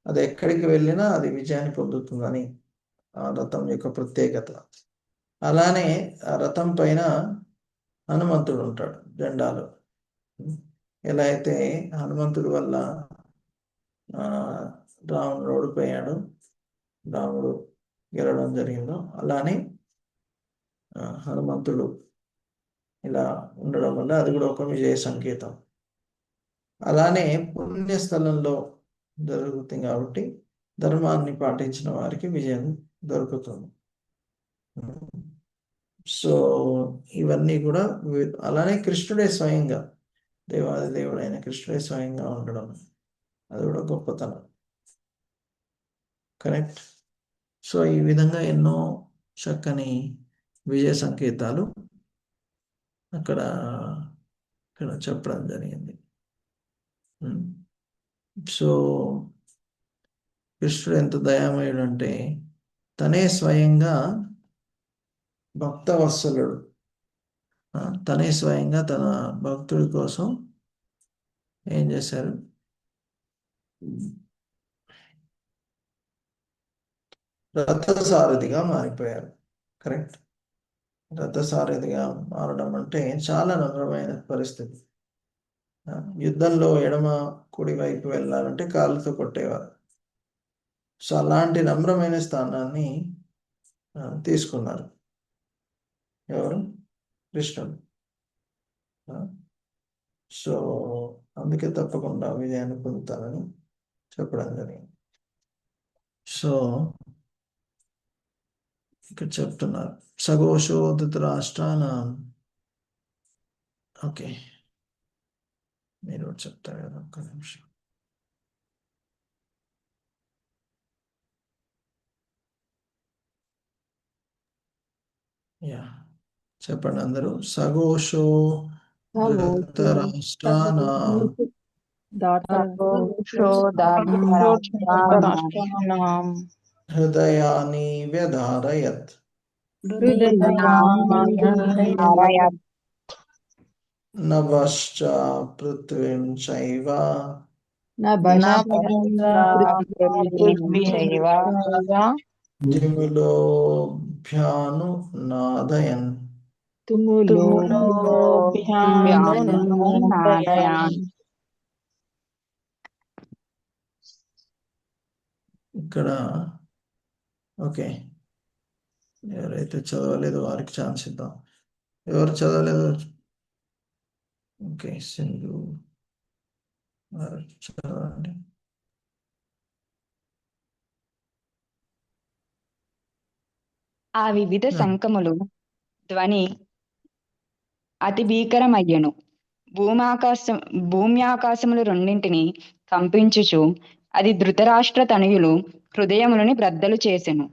Speaker 1: అది ఎక్కడికి వెళ్ళినా అది విజయాన్ని పొందుతుందని ఆ రథం యొక్క ప్రత్యేకత. అలానే ఆ రథం పైన హనుమంతుడు ఉంటాడు జెండాలు. ఎలా అయితే హనుమంతుడి వల్ల రావణుడు ఓడిపోయాడు, రాముడు గెలవడం జరిగిందో, అలానే హనుమంతుడు ఇలా ఉండడం వల్ల అది కూడా ఒక విజయ సంకేతం. అలానే పుణ్యస్థలంలో జరుగుతుంది కాబట్టి ధర్మాన్ని పాటించిన వారికి విజయం దొరుకుతుంది. సో ఇవన్నీ కూడా అలానే కృష్ణుడే స్వయంగా, దేవాది దేవుడైన కృష్ణుడే స్వయంగా ఉండడం, అది కూడా గొప్పతనం. కరెక్ట్. సో ఈ విధంగా ఎన్నో చక్కని విజయ సంకేతాలు అక్కడ చెప్పడం జరిగింది. సో కృష్ణుడు ఎంత దయామయుడు అంటే తనే స్వయంగా భక్తవత్సలుడు. తనే స్వయంగా తన భక్తుడి కోసం ఏం చేశారు? రథసారథిగా మారిపోయారు. కరెక్ట్. రథసారథిగా మారడం అంటే చాలా నమ్రమైన పరిస్థితి. యుద్ధంలో ఎడమ కుడి వైపు వెళ్ళాలంటే కాళ్ళతో కొట్టేవారు. సో అలాంటి నమ్రమైన స్థానాన్ని తీసుకున్నారు ఎవరు? కృష్ణుడు. సో అందుకే తప్పకుండా విజయాన్ని పొందుతారని చెప్పడం జరిగింది. సో ఇక్కడ చెప్తున్నారు సఘోషో ధృతరాష్ట్రాన. ఓకే, మీరు చెప్తారు కదా, ఒక్క నిమిషం. చెప్పండి అందరూ. సఘోషో ధృతరాష్ట్రాన
Speaker 2: దార్శనికానాం
Speaker 1: హృదయాని వ్యధారయత్
Speaker 2: హృదయారయత్
Speaker 1: నభశ్చ పృథ్వీం చైవ
Speaker 2: పృథ్వీచైవ
Speaker 1: దిములోభ్యాను నాదయన్.
Speaker 2: తుములోభ్యానాదయాన్.
Speaker 1: ఇక్కడ ఓకే, ఎవరైతే చదవలేదో వారికి ఛాన్స్ ఇద్దాం. ఎవరు చదవలేదు? ఓకే, సింధు వారు చదవండి.
Speaker 8: ఆ వివిధ శంఖములు ధ్వని అతి భీకరమయ్యెను. భూమ్యాకాశములు రెండింటిని కంపించుచు అది ధృతరాష్ట్ర తనయులు హృదయములని బ్రద్దలు చేసెను.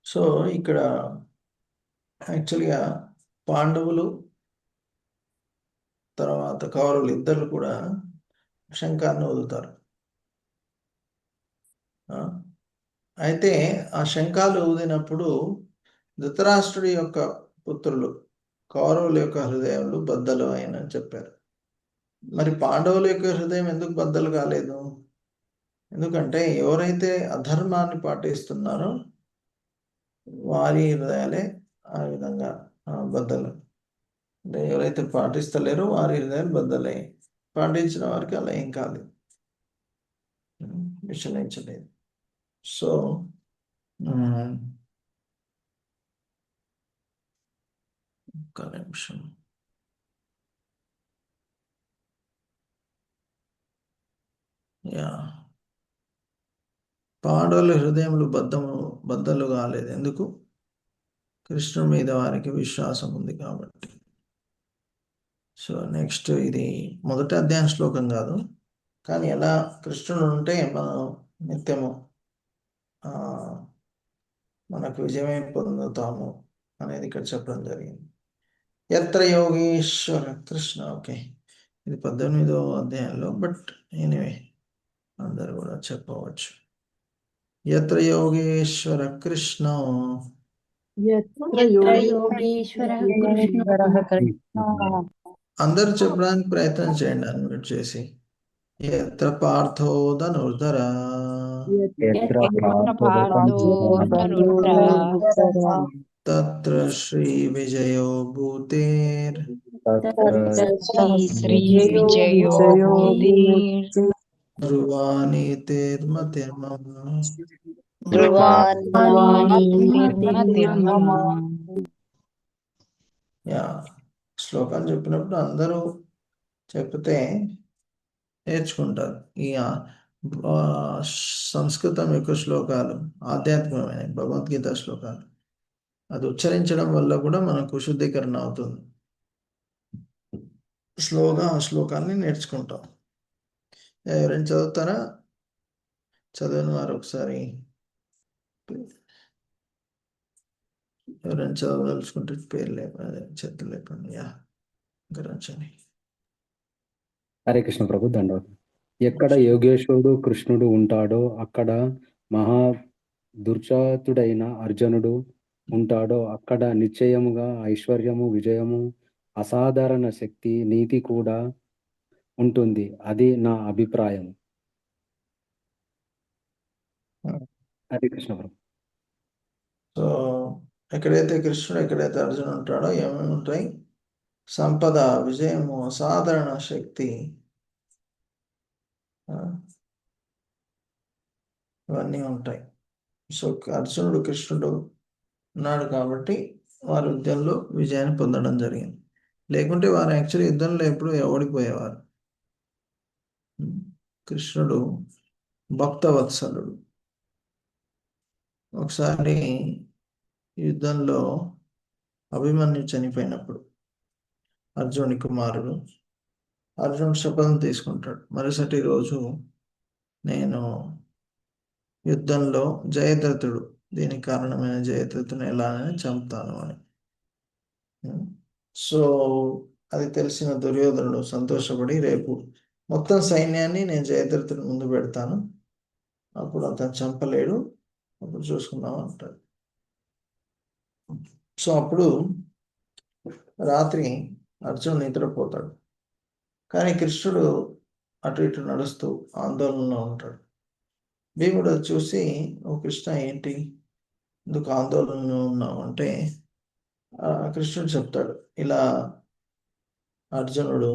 Speaker 1: సో ఇక్కడ యాక్చువల్గా పాండవులు తర్వాత కౌరవులు ఇద్దరు కూడా శంఖాన్ని వదులుతారు. అయితే ఆ శంఖాలు ఊదినప్పుడు ధృతరాష్ట్రుడి యొక్క పుత్రులు కౌరవుల యొక్క హృదయాలు బద్దలు అయినని చెప్పారు. మరి పాండవుల యొక్క హృదయం ఎందుకు బద్దలు కాలేదు? ఎందుకంటే ఎవరైతే అధర్మాన్ని పాటిస్తున్నారో వారి హృదయాలే ఆ విధంగా బద్దలు, అంటే ఎవరైతే పాటిస్తలేరో వారి హృదయాలు బద్దలయ్యాయి. పాటించిన వారికి అలా ఏం కాదు, విషమించలేదు. సో ఒక్క నిమిషం. పాండవుల హృదయములు బద్దలు కాలేదు. ఎందుకు? కృష్ణుడి మీద వారికి విశ్వాసం ఉంది కాబట్టి. సో నెక్స్ట్, ఇది మొదటి అధ్యాయం శ్లోకం కాదు, కానీ ఎలా కృష్ణుడు ఉంటే మనం నిత్యము మనకు విజయమే పొందుతాము అనేది ఇక్కడ చెప్పడం జరిగింది. యత్ర యోగేశ్వర కృష్ణ. ఓకే, ఇది 18వ అధ్యాయంలో, బట్ ఎనీవే అందరు కూడా చెప్పవచ్చు. యత్ర యోగేశ్వర కృష్ణ. అందరు చెప్పడానికి ప్రయత్నం చేయండి అన్మ్యూట్ చేసి. యత్ర పార్థో ధనుర్ధర తత్ర శ్రీ విజయో భూతేర్ ధ్రువానీతేర్మతిర్మమ. శ్లోకాలు చెప్పినప్పుడు అందరూ చెప్తే నేర్చుకుంటారు. ఈ సంస్కృతం యొక్క శ్లోకాలు ఆధ్యాత్మికమైన భగవద్గీత శ్లోకాలు, అది ఉచ్చరించడం వల్ల కూడా మనకు శుద్ధీకరణ అవుతుంది. స్లోగా ఆ శ్లోకాన్ని నేర్చుకుంటాం. ఎవరైనా చదువుతారా? చదివిన వారు ఒకసారి, ఎవరైనా చదవదలుచుకుంటే పేరు లేపండి, చేతులు లేపండి. గరంచని.
Speaker 9: హరే కృష్ణ ప్రభు, దండవతం. ఎక్కడ యోగేశ్వరుడు కృష్ణుడు ఉంటాడో అక్కడ మహా దుర్చాతుడైన అర్జునుడు ఉంటాడో అక్కడ నిశ్చయముగా ఐశ్వర్యము, విజయము, అసాధారణ శక్తి, నీతి కూడా ఉంటుంది. అది నా అభిప్రాయం. హరే కృష్ణ ప్రభు.
Speaker 1: సో ఎక్కడైతే కృష్ణుడు, ఎక్కడైతే అర్జునుడు ఉంటాడో ఏమేమి ఉంటాయి? సంపద, విజయము, అసాధారణ శక్తి, ఇవన్నీ ఉంటాయి. సో అర్జునుడు కృష్ణుడు ఉన్నాడు కాబట్టి వారు యుద్ధంలో విజయాన్ని పొందడం జరిగింది. లేకుంటే వారు యాక్చువల్లీ యుద్ధంలో ఎప్పుడు ఓడిపోయేవారు. కృష్ణుడు భక్తవత్సలుడు. ఒకసారి యుద్ధంలో అభిమన్యు చనిపోయినప్పుడు అర్జునుడి కుమారుడు అర్జునుడు శపథం తీసుకుంటాడు, మరుసటి రోజు నేను యుద్ధంలో జయద్రథుడు, దీనికి కారణమైన జయద్రథుని ఎలానైనా చంపుతాను అని. సో అది తెలిసిన దుర్యోధనుడు సంతోషపడి రేపు మొత్తం సైన్యాన్ని నేను జయద్రథుడి ముందు పెడతాను, అప్పుడు అతను చంపలేడు, అప్పుడు చూసుకుందాం అంటాడు. సో అప్పుడు రాత్రి అర్జునుడు నిద్రపోతాడు, కానీ కృష్ణుడు అటు ఇటు నడుస్తూ ఆందోళనలో ఉంటాడు. భీముడు అది చూసి, ఓ కృష్ణ ఏంటి ఎందుకు ఆందోళనలో ఉన్నావు అంటే, కృష్ణుడు చెప్తాడు, ఇలా అర్జునుడు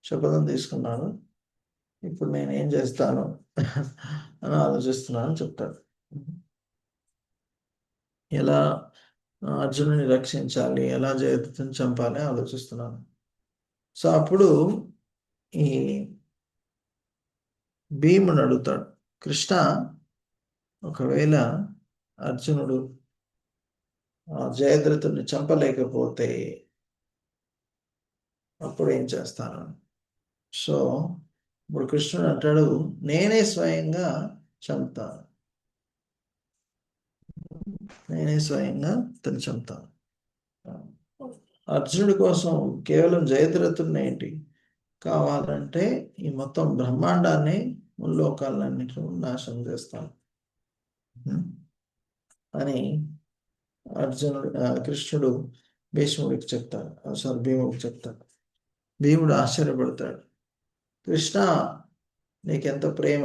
Speaker 1: శపథం తీసుకున్నాడు, ఇప్పుడు నేను ఏం చేస్తాను అని ఆలోచిస్తున్నాను చెప్తాడు. ఎలా అర్జునుడిని రక్షించాలి, ఎలా జయద్రథుని చంపాలి ఆలోచిస్తున్నాను. సో అప్పుడు ఈ భీముడు అడుగుతాడు, కృష్ణ ఒకవేళ అర్జునుడు జయద్రథుని చంపలేకపోతే అప్పుడు ఏం చేస్తాను? సో ఇప్పుడు కృష్ణుడు అంటాడు, నేనే స్వయంగా చంపుతాను, నేనే స్వయంగా అతను చంపుతాను. అర్జునుడి కోసం కేవలం జయద్రథుడిని ఏంటి కావాలంటే ఈ మొత్తం బ్రహ్మాండాన్ని ముల్లోకాలన్నింటినీ నాశనం చేస్తాను అని కృష్ణుడు భీష్ముడికి చెప్తాడు, భీముడికి చెప్తాడు. భీముడు ఆశ్చర్యపడతాడు, కృష్ణ నీకెంత ప్రేమ,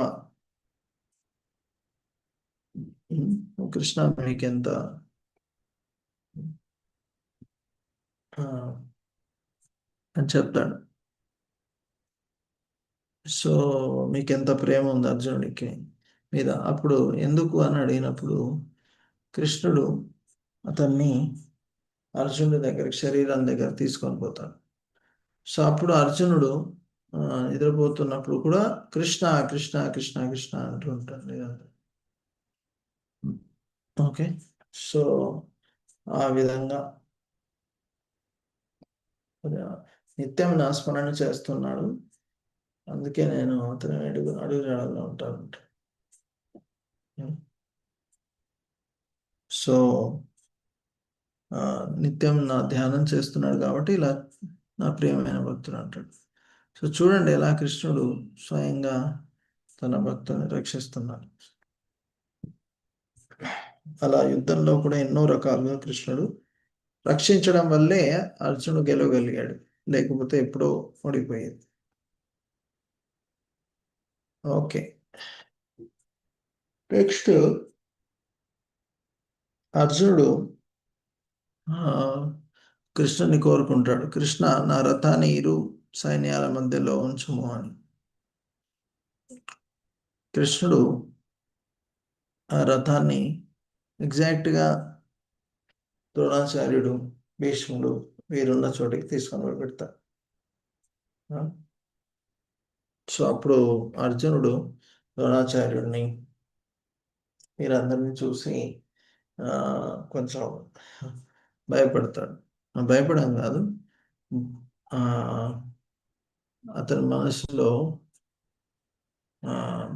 Speaker 1: కృష్ణ మీకెంత అని చెప్తాడు. సో మీకెంత ప్రేమ ఉంది అర్జునుడికి మీద. అప్పుడు ఎందుకు అని అడిగినప్పుడు కృష్ణుడు అతన్ని అర్జునుడి దగ్గరికి శరీరం దగ్గర తీసుకొని పోతాడు. సో అప్పుడు అర్జునుడు నిద్రపోతున్నప్పుడు కూడా కృష్ణ కృష్ణ కృష్ణ కృష్ణ అంటూ ఉంటాడు. ఓకే, సో ఆ విధంగా నిత్యం నా స్మరణ చేస్తున్నాడు, అందుకే నేను అతని అడుగుజాడల్లో ఉంటాను. సో నిత్యం నా ధ్యానం చేస్తున్నాడు కాబట్టి ఇలా నా ప్రియమైన భక్తుడు అంటాడు. సో చూడండి ఎలా కృష్ణుడు స్వయంగా తన భక్తుని రక్షిస్తున్నాడు. అలా యుద్ధంలో కూడా ఎన్నో రకాలుగా కృష్ణుడు రక్షించడం వల్లే అర్జునుడు గెలవగలిగాడు, లేకపోతే ఎప్పుడో ఓడిపోయేది. ఓకే, నెక్స్ట్ అర్జునుడు కృష్ణుని కోరుకుంటాడు, కృష్ణ నా రథాన్ని ఇరు సైన్యాల మధ్యలో ఉంచుము అని. కృష్ణుడు ఆ రథాన్ని ఎగ్జాక్ట్గా ద్రోణాచార్యుడు భీష్ముడు వీరున్న చోటికి తీసుకొని పోయి పెడతాడు. సో అప్పుడు అర్జునుడు ద్రోణాచార్యుడిని వీరందరినీ చూసి కొంచెం భయపడతాడు. భయపడం కాదు, అతని మనసులో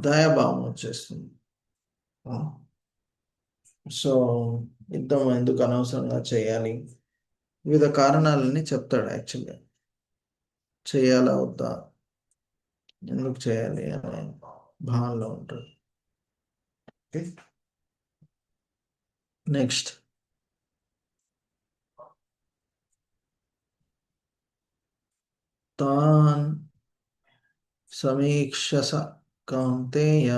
Speaker 1: దయాభావం వచ్చేస్తుంది. సో యుద్ధం ఎందుకు అనవసరంగా చేయాలి, వివిధ కారణాలన్నీ చెప్తాడు. యాక్చువల్గా చేయాలా వద్దా, ఎందుకు చేయాలి అనే భావనలో ఉంటాడు. ఓకే, నెక్స్ట్ తాన్ సమీక్షస కౌంతేయ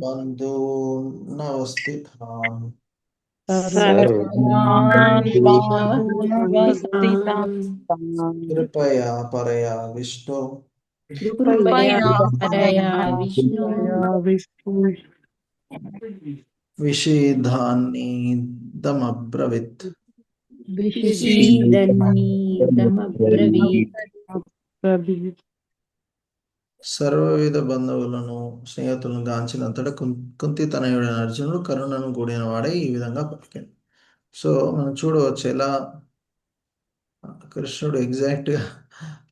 Speaker 1: బంధూనవస్థితాన్ కృపయా పరయా విష్ణు విషీదాన్నీదమబ్రవీత్. సర్వవిధ బంధువులను స్నేహితులను గాంచినంతట కుంతి తనయుడైన అర్జునుడు కరుణను కూడిన వాడే ఈ విధంగా పలికాడు. సో మనం చూడవచ్చు ఎలా కృష్ణుడు ఎగ్జాక్ట్గా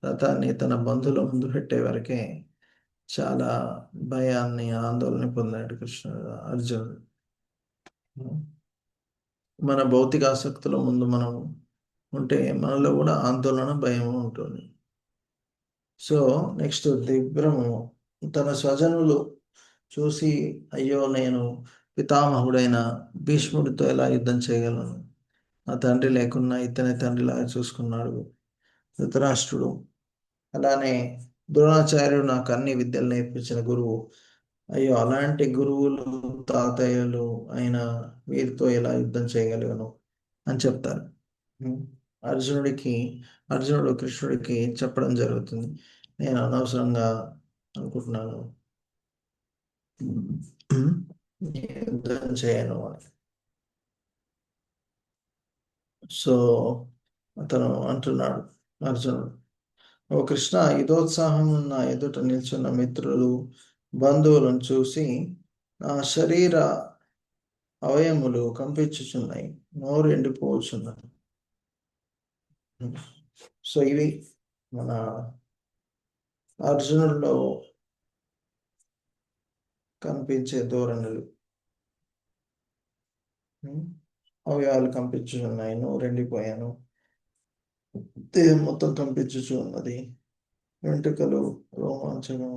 Speaker 1: రథాన్ని తన బంధువుల ముందు పెట్టే వరకే చాలా భయాన్ని, ఆందోళన పొందాడు అర్జునుడు. మన భౌతిక ఆసక్తుల ముందు మనం ఉంటే మనలో కూడా ఆందోళన, భయము ఉంటుంది. సో నెక్స్ట్ దివ్రము తన స్వజనులు చూసి, అయ్యో నేను పితామహుడైన భీష్ముడితో ఎలా యుద్ధం చేయగలను, నా తండ్రి లేకున్నా ఇతనే తండ్రిలాగా చూసుకున్నాడు ధృతరాష్ట్రుడు, అలానే ద్రోణాచార్యుడు నాకు అన్ని విద్యలు నేర్పించిన గురువు, అయ్యో అలాంటి గురువులు, తాతయ్యలు అయిన వీరితో ఎలా యుద్ధం చేయగలిగాను అని చెప్తారు. అర్జునుడు కృష్ణుడికి చెప్పడం జరుగుతుంది, నేను అనవసరంగా అనుకుంటున్నాను యుద్ధం చేయను అని. సో అతను అంటున్నాడు అర్జునుడు, ఓ కృష్ణ, యుధోత్సాహం నా ఎదుట నిల్చున్న మిత్రులు, బంధువులను చూసి నా శరీర అవయములు కంపించుచున్నాయి, నోరు ఎండిపోచున్నది. సో ఇవి మన అర్జునుడిలో కనిపించే ధోరణులు. అవయవాలు కంపించుచున్నాయి, నోరు ఎండిపోయాను, దేహం మొత్తం కంపించుచు ఉన్నది, వెంట్రుకలు రోమాంచనం,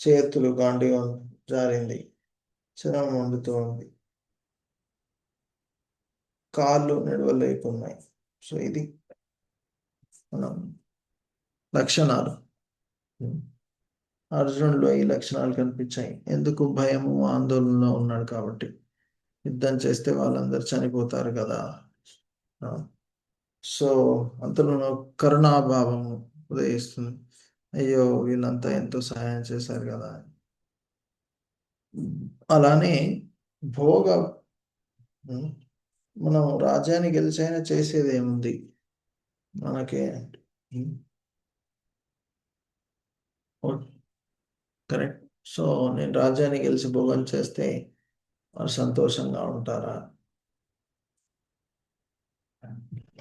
Speaker 1: చేతులు గాండివం జారింది, చర్మం వండుతూ ఉంది, కాళ్ళు నిడవలేకున్నాయి. సో ఇది మనం లక్షణాలు. అర్జునుడిలో ఈ లక్షణాలు కనిపించాయి. ఎందుకు? భయము, ఆందోళనలో ఉన్నాడు కాబట్టి. యుద్ధం చేస్తే వాళ్ళందరూ చనిపోతారు కదా. సో అంతలో కరుణాభావము ఉదయిస్తుంది, అయ్యో వీళ్ళంతా ఎంతో సహాయం చేశారు కదా. అలానే భోగ, మనం రాజ్యాన్ని గెలిచైనా చేసేది ఏముంది మనకే, కరెక్ట్. సో నేను రాజ్యాన్ని గెలిచి భోగం చేస్తే వారు సంతోషంగా ఉంటారా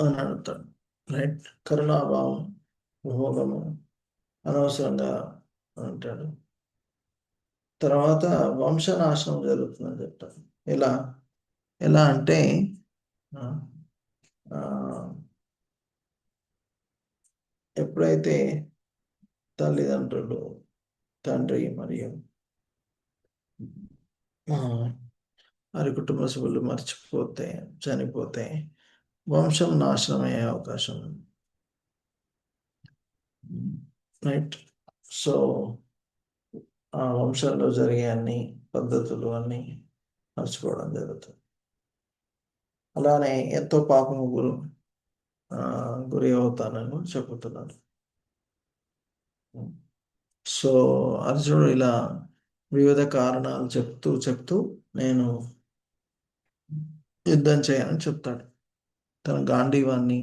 Speaker 1: అని అడుగుతాడు, రైట్. కరుణాభావం, భోగము అనవసరంగా అంటాడు. తర్వాత వంశనాశనం జరుగుతుందని చెప్తాడు. ఎలా అంటే ఎప్పుడైతే తల్లిదండ్రులు, తండ్రి మరియు వారి కుటుంబ సభ్యులు మర్చిపోతే, చనిపోతే వంశం నాశనం అయ్యే అవకాశం ఉంది, రైట్. సో ఆ వంశంలో జరిగే అన్ని పద్ధతులు అన్నీ మర్చిపోవడం జరుగుతుంది. అలానే ఎంతో పాపము గురి అవుతానని చెబుతున్నాడు. సో అర్జునుడు ఇలా వివిధ కారణాలు చెప్తూ నేను యుద్ధం చేయనని చెప్తాడు. తన గాంధీవాన్ని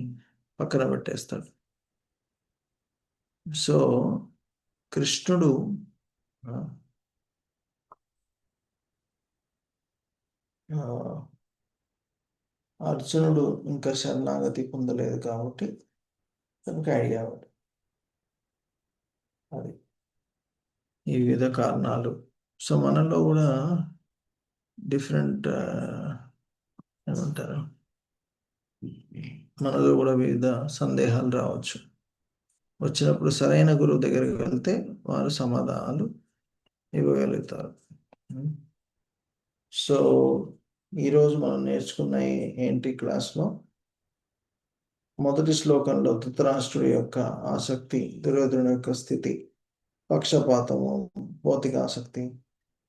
Speaker 1: పక్కన పెట్టేస్తాడు. సో కృష్ణుడు అర్జునుడు ఇంకా శరణాగతి పొందలేదు కాబట్టి తనకు ఐడియా ఉంది. అది ఈ వివిధ కారణాలు. సో మనలో కూడా డిఫరెంట్ ఏమంటారు, మనలో కూడా వివిధ సందేహాలు రావచ్చు. వచ్చినప్పుడు సరైన గురువు దగ్గరికి వెళ్తే వారు సమాధానాలు ఇవ్వగలుగుతారు. సో ఈరోజు మనం నేర్చుకున్న ఏంటి క్లాస్లో, మొదటి శ్లోకంలో ధృతరాష్ట్రుడి యొక్క ఆసక్తి, దుర్యోధనుడి యొక్క స్థితి, పక్షపాతము, భౌతిక ఆసక్తి.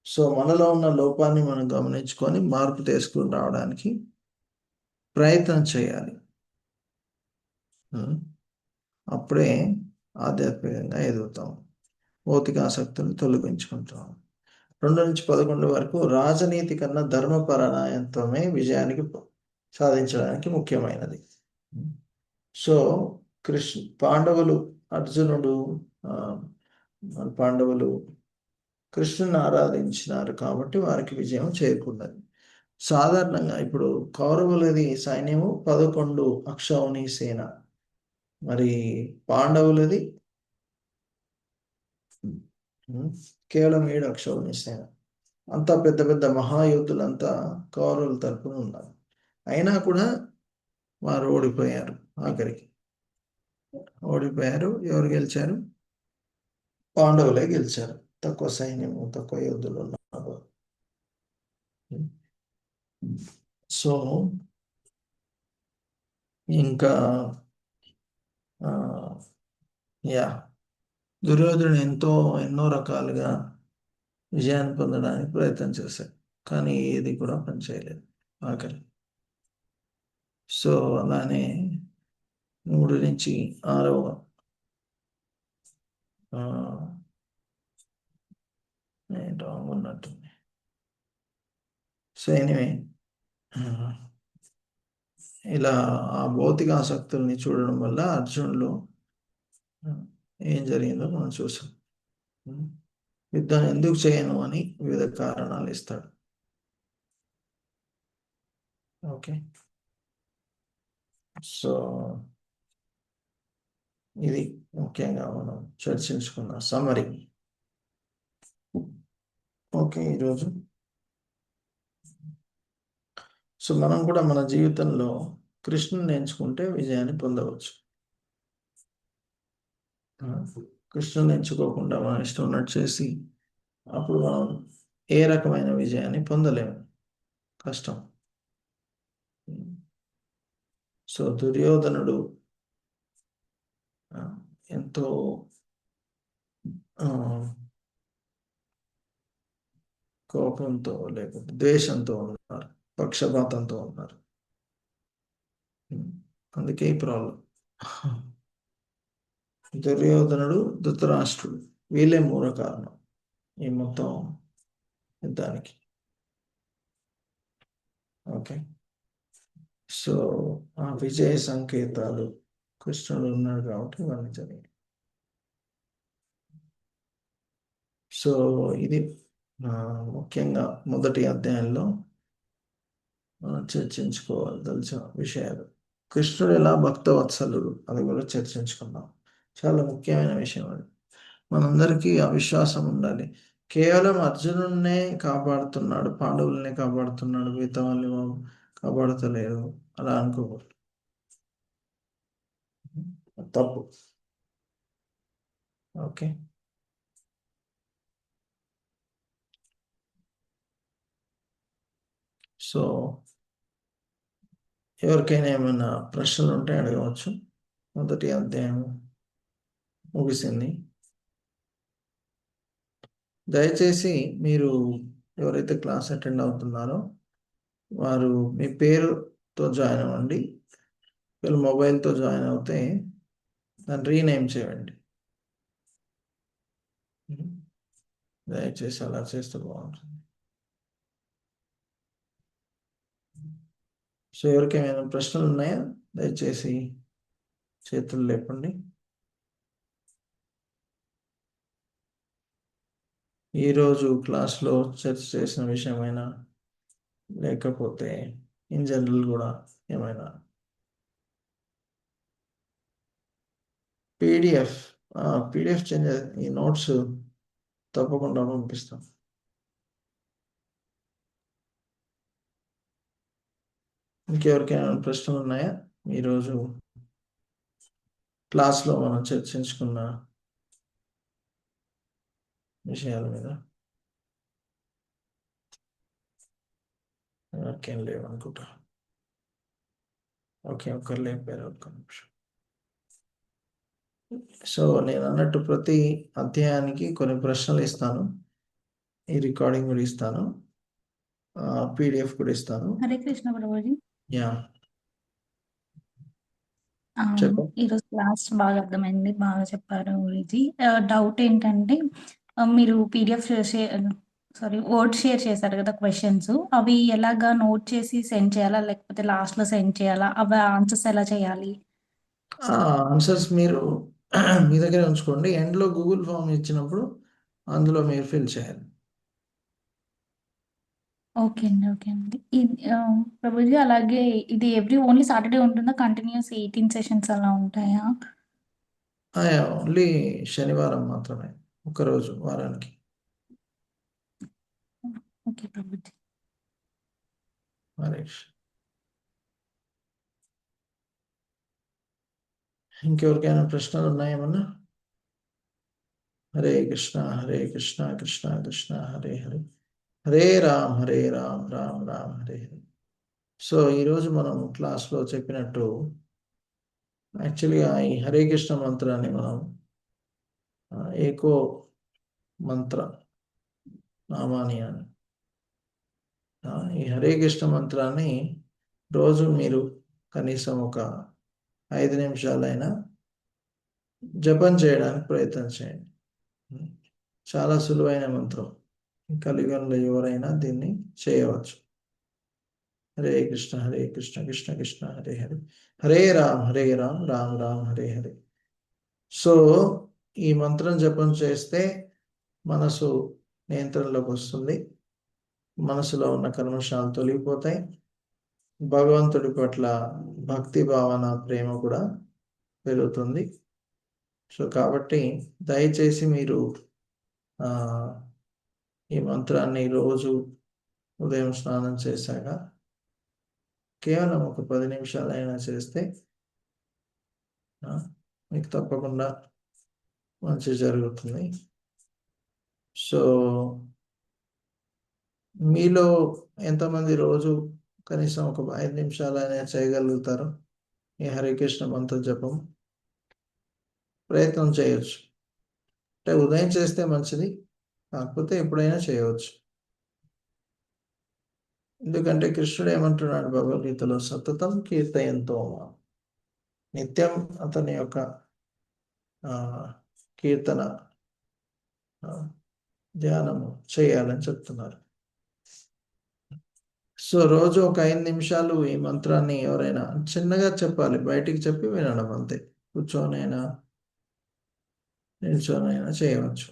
Speaker 1: సో మనలో ఉన్న లోపాన్ని మనం గమనించుకొని మార్పు తీసుకుని రావడానికి ప్రయత్నం చేయాలి. అప్పుడే ఆధ్యాత్మికంగా ఎదుగుతాం, భౌతిక ఆసక్తిని తొలగించుకుంటాం. 2 నుంచి 11 వరకు రాజనీతి కన్నా ధర్మపరాయణత్వమే విజయానికి సాధించడానికి ముఖ్యమైనది. సో పాండవులు కృష్ణుని ఆరాధించినారు కాబట్టి వారికి విజయం చేకూరినది. సాధారణంగా ఇప్పుడు కౌరవులది సైన్యము 11 అక్షౌహిణి సేన, మరి పాండవులది కేవలం 7 అక్షౌహిణి మిస్ అయినా. అంతా పెద్ద పెద్ద మహాయోధులంతా కౌరవుల తరపున ఉన్నారు. అయినా కూడా వారు ఓడిపోయారు. ఆఖరికి ఓడిపోయారు. ఎవరు గెలిచారు? పాండవులే గెలిచారు. తక్కువ సైన్యము, తక్కువ యోధులు ఉన్నారు. సో ఇంకా యా దుర్యోధనుడు ఎన్నో రకాలుగా విజయాన్ని పొందడానికి ప్రయత్నం చేశాడు, కానీ ఏది కూడా పనిచేయలేదు ఆఖరి. సో అలానే 3 నుంచి 6వ ఉన్నట్టుంది. సో ఎనివే ఇలా ఆ భౌతిక ఆసక్తుల్ని చూడడం వల్ల అర్జునుడు ఏం జరిగిందో మనం చూసాం. యుద్ధం ఎందుకు చేయను అని వివిధ కారణాలు ఇస్తాడు. ఓకే, సో ఇది ముఖ్యంగా మనం చర్చించుకున్న సమ్మరీ. ఓకే, ఈరోజు సో మనం కూడా మన జీవితంలో కృష్ణుని ఎంచుకుంటే విజయాన్ని పొందవచ్చు. కృష్ణుని ఎంచుకోకుండా మనం ఇష్టం ఉన్నట్టు చేసి అప్పుడు మనం ఏ రకమైన విజయాన్ని పొందలేము, కష్టం. సో దుర్యోధనుడు ఎంతో కోపంతో లేకపోతే ద్వేషంతో ఉన్నారు, పక్షపాతంతో ఉన్నారు. అందుకే ఈ ప్రాబ్లం. దుర్యోధనుడు, ధృతరాష్ట్రుడు వీళ్ళే మూల కారణం ఈ మొత్తం యుద్ధానికి. ఓకే, సో ఆ విజయ సంకేతాలు కృష్ణుడు ఉన్నాడు కాబట్టి ఇవన్నీ జరిగాయి. సో ఇది ముఖ్యంగా మొదటి అధ్యాయంలో చర్చించుకోవాల్సిన విషయాలు. కృష్ణుడు ఎలా భక్తవత్సలుడు అది కూడా చర్చించుకున్నాం. చాలా ముఖ్యమైన విషయం అది. మనందరికీ ఆ విశ్వాసం ఉండాలి. కేవలం అర్జునుడినే కాపాడుతున్నాడు, పాండవులనే కాపాడుతున్నాడు, మిగతా వాళ్ళు కాపాడుతలేరు అలా అనుకోకూడదు, తప్పు. ఓకే, సో ఎవరికైనా ఏమైనా ప్రశ్నలు ఉంటే అడగవచ్చు. మొదటి అధ్యాయం ముగిసింది. దయచేసి మీరు ఎవరైతే క్లాస్ అటెండ్ అవుతున్నారో వారు మీ పేరుతో జాయిన్ అవ్వండి. వీళ్ళు మొబైల్తో జాయిన్ అవుతే దాన్ని రీనేమ్ చేయండి. దయచేసి అలా చేస్తే బాగుంటుంది. సో ఎవరికైనా ప్రశ్నలు ఉన్నాయా? దయచేసి చేతులు లేపండి. ఈరోజు క్లాస్లో చర్చ చేసిన విషయమైనా లేకపోతే ఇన్ జనరల్ కూడా ఏమైనా పీడిఎఫ్ చేంజ్ ఈ నోట్స్ తప్పకుండా పంపిస్తాం. ఇంకెవరికైనా ప్రశ్నలు ఉన్నాయా? ఈరోజు క్లాస్లో మనం చర్చించుకున్న విషయాల మీద ఎవరికేం లేవు అనుకుంటా. ఓకే, ఒకరు లేపారు, ఒక్క నిమిషం. సో నేను అన్నట్టు ప్రతి అధ్యాయానికి కొన్ని ప్రశ్నలు ఇస్తాను, ఈ రికార్డింగ్ కూడా ఇస్తాను, పీడిఎఫ్ కూడా ఇస్తాను.
Speaker 10: హరే కృష్ణ ప్రభుజీ.
Speaker 1: యా, చెప్పు.
Speaker 10: ఈరోజు క్లాస్ బాగా అర్థమైంది, బాగా చెప్పారు గురుజీ. డౌట్ ఏంటంటే మీరు పీడిఎఫ్ వర్డ్ షేర్ చేశారు కదా క్వశ్చన్స్, అవి ఎలాగా నోట్ చేసి సెండ్ చేయాలా లేకపోతే లాస్ట్లో సెండ్ చేయాలా? అవి ఆన్సర్స్ ఎలా చేయాలి?
Speaker 1: ఆన్సర్స్ మీరు మీ దగ్గర ఉంచుకోండి. ఎండ్లో గూగుల్ ఫామ్ ఇచ్చినప్పుడు అందులో మీరు ఫిల్ చేయాలి.
Speaker 10: ఓకే అండి, ఓకే అండి. ప్రభుజీ అలాగే ఇది ఓన్లీ సాటర్డే ఉంటుందా? కంటిన్యూస్ 18 సెషన్స్ అలా ఉంటాయా?
Speaker 1: ఓన్లీ శనివారం మాత్రమే. ఒకరోజు వారానికి.
Speaker 10: ఓకే ప్రభుజీ.
Speaker 1: హరే కృష్ణ. ఇంకెవరికైనా ప్రశ్నలు ఉన్నాయేమన్నా? హరే కృష్ణ కృష్ణ కృష్ణ హరే హరే, హరే రామ్ రామ్ రామ్ హరే హరే. సో ఈరోజు మనం క్లాస్లో చెప్పినట్టు యాక్చువల్గా ఈ హరే కృష్ణ మంత్రాన్ని మనం ఏకో మంత్ర నామాని అని, ఈ హరే కృష్ణ మంత్రాన్ని రోజు మీరు కనీసం ఒక 5 నిమిషాలైనా జపం చేయడానికి ప్రయత్నం చేయండి. చాలా సులువైన మంత్రం, కలియుగంలో ఎవరైనా దీన్ని చేయవచ్చు. హరే కృష్ణ కృష్ణ కృష్ణ హరే హరే, హరే రామ్ రామ్ రామ్ హరే హరే. సో ఈ మంత్రం జపం చేస్తే మనసు నియంత్రణలోకి వస్తుంది, మనసులో ఉన్న కల్మషాలు తొలగిపోతాయి, భగవంతుడి పట్ల భక్తి భావన ప్రేమ కూడా పెరుగుతుంది. సో కాబట్టి దయచేసి మీరు ఈ మంత్రాన్ని రోజు ఉదయం స్నానం చేశాక కేవలం ఒక 10 నిమిషాలైనా చేస్తే మీకు తప్పకుండా మంచి జరుగుతుంది. సో మీలో ఎంతమంది రోజు కనీసం ఒక 5 నిమిషాలైనా చేయగలుగుతారు ఈ హరే కృష్ణ మంత్ర జపం? ప్రయత్నం చేయొచ్చు. అంటే ఉదయం చేస్తే మంచిది, కాకపోతే ఎప్పుడైనా చేయవచ్చు. ఎందుకంటే కృష్ణుడు ఏమంటున్నాడు భగవద్గీతలో, సతతం కీర్తయంతో, నిత్యం అతని యొక్క కీర్తన ధ్యానము చేయాలని చెప్తున్నారు. సో రోజు ఒక 5 నిమిషాలు ఈ మంత్రాన్ని ఎవరైనా చిన్నగా చెప్పాలి, బయటికి చెప్పి వినడం అంతే. కూర్చోనైనా నిల్చోనైనా చేయవచ్చు.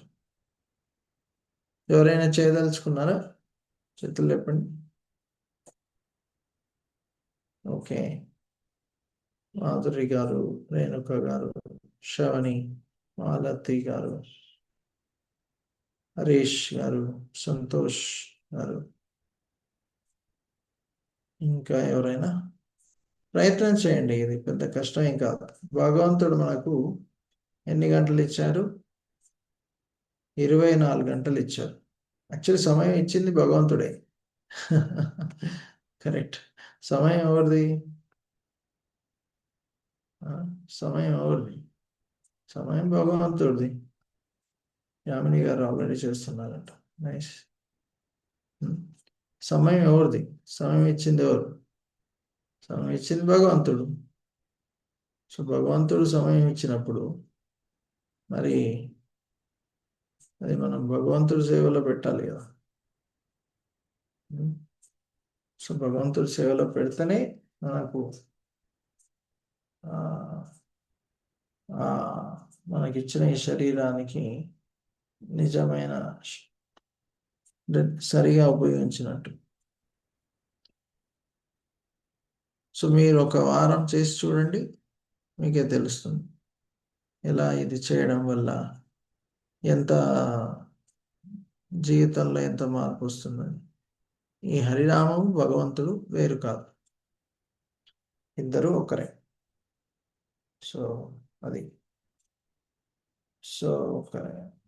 Speaker 1: ఎవరైనా చేయదలుచుకున్నారా? చేతులు లేపండి. ఓకే, మాధురి గారు, రేణుక గారు, శ్రవణి, మాలతి గారు, హరీష్ గారు, సంతోష్ గారు, ఇంకా ఎవరైనా ప్రయత్నం చేయండి. ఇది పెద్ద కష్టం ఏం కాదు. భగవంతుడు మనకు ఎన్ని గంటలు ఇచ్చారు? 24 గంటలు ఇచ్చారు. యాక్చువల్లీ సమయం ఇచ్చింది భగవంతుడే. కరెక్ట్. సమయం ఎవరిది? సమయం ఎవరిది? సమయం భగవంతుడిది. యామిని గారు ఆల్రెడీ చేస్తున్నారంట. నైస్. సమయం ఎవరిది? సమయం ఇచ్చింది ఎవరు? సమయం ఇచ్చింది భగవంతుడు. సో భగవంతుడు సమయం ఇచ్చినప్పుడు మరి అది మనం భగవంతుడి సేవలో పెట్టాలి కదా. సో భగవంతుడి సేవలో పెడితేనే మనకు మనకిచ్చిన ఈ శరీరానికి నిజమైన సరిగా ఉపయోగించినట్టు. సో మీరు ఒక వారం చేసి చూడండి, మీకే తెలుస్తుంది ఎలా ఇది చేయడం వల్ల ఎంత జీవితంలో ఎంత మార్పు వస్తుందని. ఈ హరినామం భగవంతుడు వేరు కాదు, ఇద్దరు ఒకరే. సో అది. సో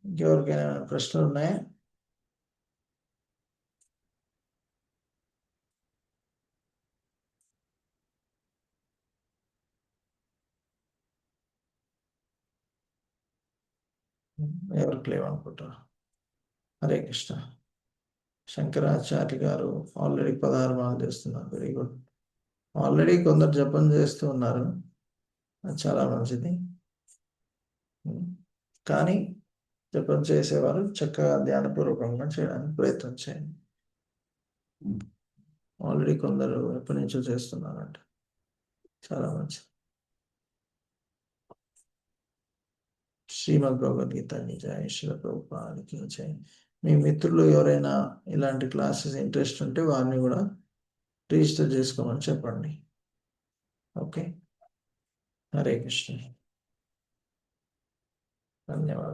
Speaker 1: ఇంకెవరికైనా ప్రశ్నలు ఉన్నాయా? ఎవరికి లేవనుకుంటారు? హరే కృష్ణ. శంకరాచార్య గారు ఆల్రెడీ 16 మాలు చేస్తున్నారు. Very good. ఆల్రెడీ కొందరు జపం చేస్తూ ఉన్నారు, అది చాలా మంచిది. కానీ జపం చేసేవారు చక్కగా ధ్యానపూర్వకంగా చేయడానికి ప్రయత్నం చేయండి. ఆల్రెడీ కొందరు ఎప్పటి నుంచో చేస్తున్నారంట, చాలా మంచిది. శ్రీమద్ భగవద్గీత జై, శ్రీల ప్రభుపాదికి జై. మీ మిత్రులు ఎవరైనా ఇలాంటి క్లాసెస్ ఇంట్రెస్ట్ ఉంటే వారిని కూడా రిజిస్టర్ చేసుకోమని చెప్పండి. ఓకే. హరే కృష్ణ. ధన్యవాదాలు.